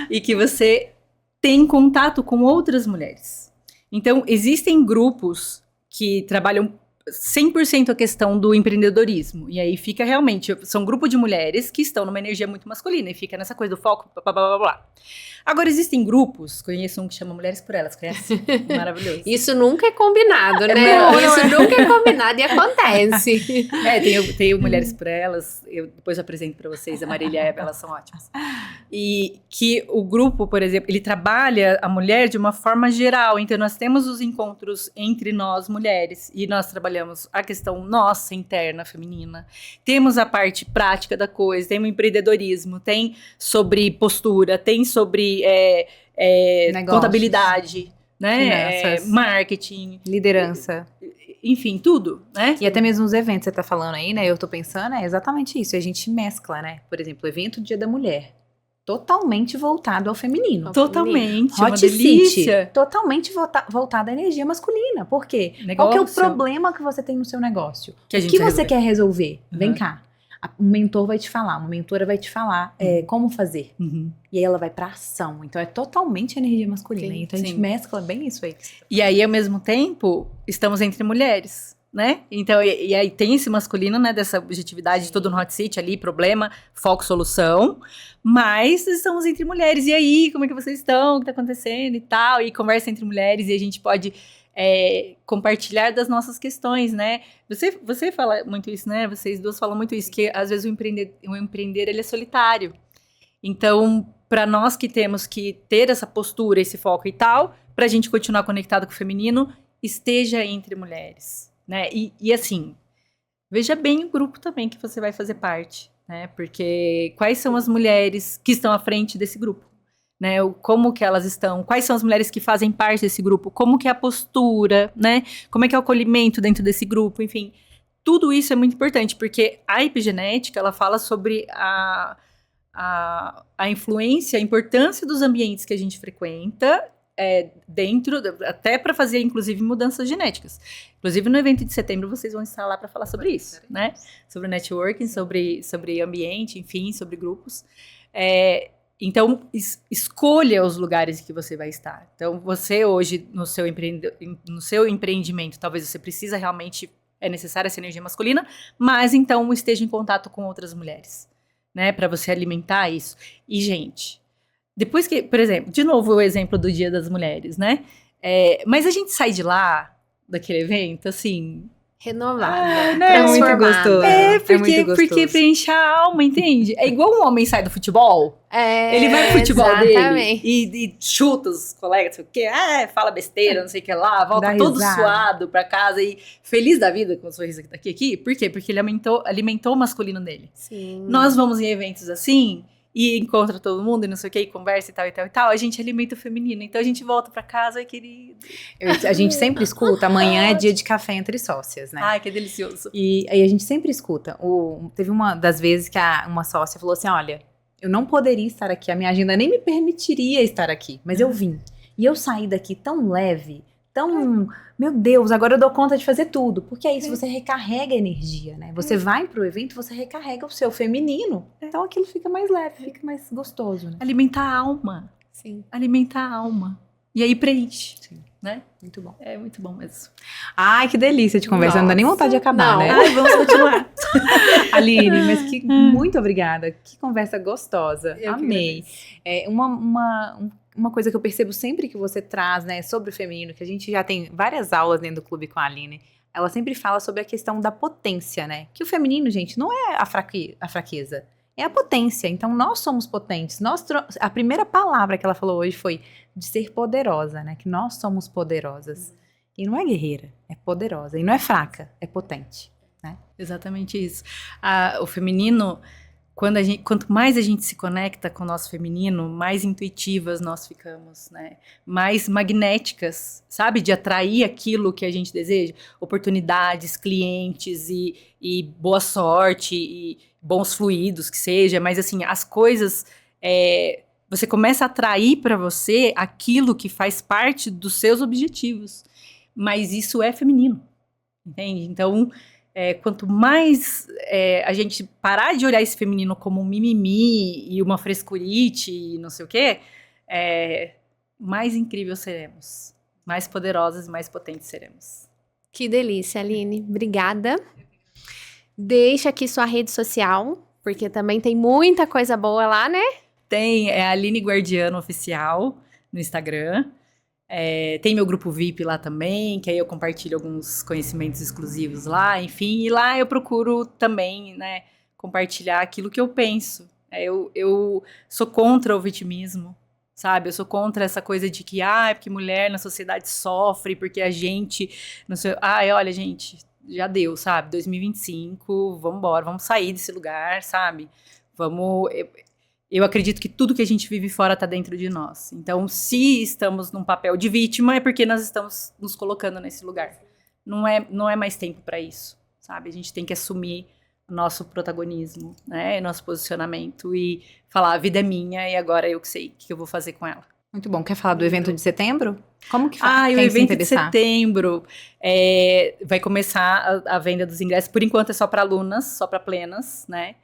Speaker 3: E que você tem contato com outras mulheres. Então, existem grupos que trabalham 100% a questão do empreendedorismo. E aí fica realmente... São um grupo de mulheres que estão numa energia muito masculina. E fica nessa coisa do foco, blá, blá, blá, blá. Agora, existem grupos... Conheço um que chama Mulheres por Elas, conhece? Maravilhoso.
Speaker 2: Isso nunca é combinado, né? Isso nunca é combinado e acontece.
Speaker 3: Tem o Mulheres por Elas. Eu depois apresento para vocês. A Marília e a Eva, elas são ótimas. E que o grupo, por exemplo, ele trabalha a mulher de uma forma geral. Então, nós temos os encontros entre nós, mulheres. E nós trabalhamos a questão nossa, interna, feminina. Temos a parte prática da coisa, tem o empreendedorismo, tem sobre postura, tem sobre contabilidade, né? Marketing.
Speaker 1: Liderança.
Speaker 3: Enfim, tudo, né?
Speaker 1: E até mesmo os eventos que você tá falando aí, né? Eu tô pensando, é exatamente isso. A gente mescla, né? Por exemplo, o evento Dia da Mulher. Totalmente voltado ao feminino.
Speaker 3: Totalmente,
Speaker 1: Hot
Speaker 3: uma delícia.
Speaker 1: City, totalmente voltado à energia masculina. Por quê? Qual que é o problema que você tem no seu negócio? O que você quer resolver? Vem cá. Um mentor vai te falar, uma mentora vai te falar como fazer. E aí ela vai pra ação. Então é totalmente energia masculina.
Speaker 2: Sim,
Speaker 1: então a gente mescla bem isso aí.
Speaker 3: E aí, ao mesmo tempo, estamos entre mulheres. Né? Então, e aí tem esse masculino, né, dessa objetividade de todo no Hot City ali, problema, foco, solução, mas estamos entre mulheres, e aí, como é que vocês estão, o que tá acontecendo e tal, e conversa entre mulheres, e a gente pode compartilhar das nossas questões, né? Você fala muito isso, né? Vocês duas falam muito isso, que às vezes o empreender ele é solitário. Então, para nós que temos que ter essa postura, esse foco e tal, pra gente continuar conectado com o feminino, esteja entre mulheres, né? E assim, veja bem o grupo também que você vai fazer parte, né? Porque quais são as mulheres que estão à frente desse grupo, né? Como que elas estão? Quais são as mulheres que fazem parte desse grupo? Como que é a postura, né? Como é que é o acolhimento dentro desse grupo? Enfim, tudo isso é muito importante, porque a epigenética, ela fala sobre a influência, a importância dos ambientes que a gente frequenta dentro, até para fazer, inclusive, mudanças genéticas. Inclusive, no evento de setembro, vocês vão estar lá para falar sobre isso, né? Sobre networking, sobre ambiente, enfim, sobre grupos. Então, escolha os lugares que você vai estar. Então, você hoje, no seu empreendimento, talvez você precisa realmente, é necessária essa energia masculina, mas então esteja em contato com outras mulheres, né? Para você alimentar isso. E, gente, depois que, por exemplo, de novo o exemplo do Dia das Mulheres, né? Mas a gente sai de lá, daquele evento, assim...
Speaker 2: Renovada,
Speaker 3: né?
Speaker 2: transformada.
Speaker 1: É muito gostoso.
Speaker 3: Porque preenche a alma, entende? É igual um homem sai do futebol. Ele vai pro futebol
Speaker 2: exatamente.
Speaker 3: dele e chuta os colegas, não sei o quê, fala besteira, não sei o que lá, volta
Speaker 1: Dá
Speaker 3: todo
Speaker 1: risada.
Speaker 3: suado pra casa e feliz da vida com o sorriso aqui. Por quê? Porque ele alimentou o masculino dele.
Speaker 2: Sim.
Speaker 3: Nós vamos em eventos assim e encontra todo mundo e não sei o que, e conversa e tal, a gente alimenta o feminino. Então a gente volta pra casa, querido.
Speaker 1: A gente sempre escuta, amanhã é dia de café entre sócias, né?
Speaker 3: Ai, que delicioso.
Speaker 1: E aí a gente sempre escuta. Teve uma das vezes que uma sócia falou assim, olha, eu não poderia estar aqui, a minha agenda nem me permitiria estar aqui, mas eu vim. E eu saí daqui tão leve, tão... Meu Deus, agora eu dou conta de fazer tudo. Porque é isso, você recarrega a energia, né? Você vai pro evento, você recarrega o seu feminino. Então aquilo fica mais leve, fica mais gostoso, né?
Speaker 3: Alimentar a alma.
Speaker 2: Sim.
Speaker 3: Alimentar a alma. E aí preenche.
Speaker 1: Sim.
Speaker 3: Né?
Speaker 1: Muito bom.
Speaker 3: É muito bom mesmo.
Speaker 1: Ai, que delícia de conversa. Não dá nem vontade de acabar,
Speaker 2: Não.
Speaker 1: né?
Speaker 3: Ai, vamos continuar.
Speaker 1: Aline, mas muito obrigada. Que conversa gostosa.
Speaker 3: Eu que
Speaker 1: Amei. Uma coisa que eu percebo sempre que você traz, né, sobre o feminino, que a gente já tem várias aulas dentro do clube com a Aline, ela sempre fala sobre a questão da potência, né? Que o feminino, gente, não é a fraqueza, é a potência. Então, nós somos potentes. A primeira palavra que ela falou hoje foi de ser poderosa, né? Que nós somos poderosas. E não é guerreira, é poderosa. E não é fraca, é potente.
Speaker 3: Exatamente isso. O feminino, quanto mais a gente se conecta com o nosso feminino, mais intuitivas nós ficamos, né? Mais magnéticas, sabe? De atrair aquilo que a gente deseja. Oportunidades, clientes e boa sorte e bons fluidos, que seja. Mas, assim, as coisas... você começa a atrair para você aquilo que faz parte dos seus objetivos. Mas isso é feminino, entende? Então... quanto mais a gente parar de olhar esse feminino como um mimimi e uma frescurite e não sei o quê, mais incrível seremos. Mais poderosas e mais potentes seremos.
Speaker 2: Que delícia, Aline. Obrigada. Deixa aqui sua rede social, porque também tem muita coisa boa lá, né?
Speaker 3: Tem a Aline Guardiano Oficial no Instagram. Tem meu grupo VIP lá também, que aí eu compartilho alguns conhecimentos exclusivos lá, enfim. E lá eu procuro também, né, compartilhar aquilo que eu penso. Eu sou contra o vitimismo, sabe? Eu sou contra essa coisa de que, porque mulher na sociedade sofre, porque a gente... Não sei, olha, gente, já deu, sabe? 2025, vamos embora, vamos sair desse lugar, sabe? Vamos... Eu acredito que tudo que a gente vive fora está dentro de nós. Então, se estamos num papel de vítima, é porque nós estamos nos colocando nesse lugar. Não é mais tempo para isso, sabe? A gente tem que assumir o nosso protagonismo, né? Nosso posicionamento e falar, a vida é minha e agora eu que sei o que eu vou fazer com ela.
Speaker 1: Muito bom. Quer falar do evento de setembro? Como que faz?
Speaker 3: O evento de setembro vai começar a venda dos ingressos. Por enquanto é só para alunas, só para plenas, né?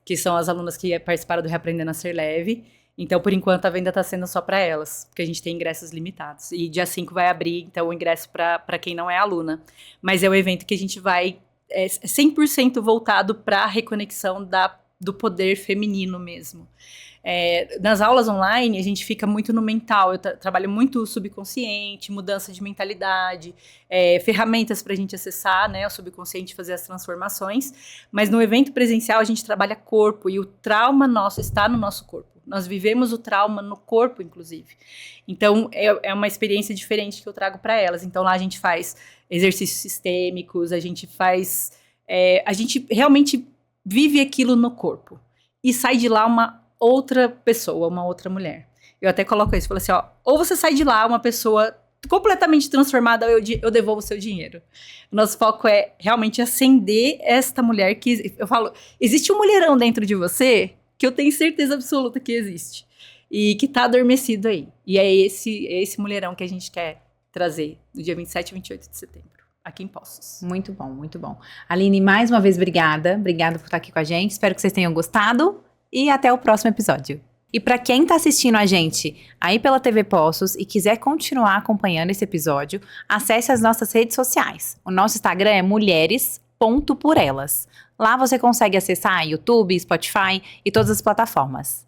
Speaker 3: Que são as alunas que participaram do Reaprendendo a Ser Leve. Então, por enquanto, a venda está sendo só para elas, porque a gente tem ingressos limitados. E dia 5 vai abrir, então, o ingresso para quem não é aluna. Mas é um evento que a gente vai 100% voltado para a reconexão do poder feminino mesmo. Nas aulas online, a gente fica muito no mental. Eu trabalho muito o subconsciente, mudança de mentalidade, ferramentas para a gente acessar, né, o subconsciente, fazer as transformações. Mas no evento presencial, a gente trabalha corpo e o trauma nosso está no nosso corpo. Nós vivemos o trauma no corpo, inclusive. Então, é uma experiência diferente que eu trago para elas. Então, lá a gente faz exercícios sistêmicos, a gente realmente vive aquilo no corpo. E sai de lá uma outra pessoa, uma outra mulher. Eu até coloco isso, falo assim, ou você sai de lá uma pessoa completamente transformada, ou eu devolvo o seu dinheiro. Nosso foco é realmente acender esta mulher que, eu falo, existe um mulherão dentro de você que eu tenho certeza absoluta que existe. E que tá adormecido aí. E é esse mulherão que a gente quer trazer no dia 27 e 28 de setembro, aqui em Poços.
Speaker 1: Muito bom, muito bom. Aline, mais uma vez, obrigada. Obrigada por estar aqui com a gente. Espero que vocês tenham gostado. E até o próximo episódio. E para quem está assistindo a gente aí pela TV Poços e quiser continuar acompanhando esse episódio, acesse as nossas redes sociais. O nosso Instagram é mulheres.porelas. Lá você consegue acessar YouTube, Spotify e todas as plataformas.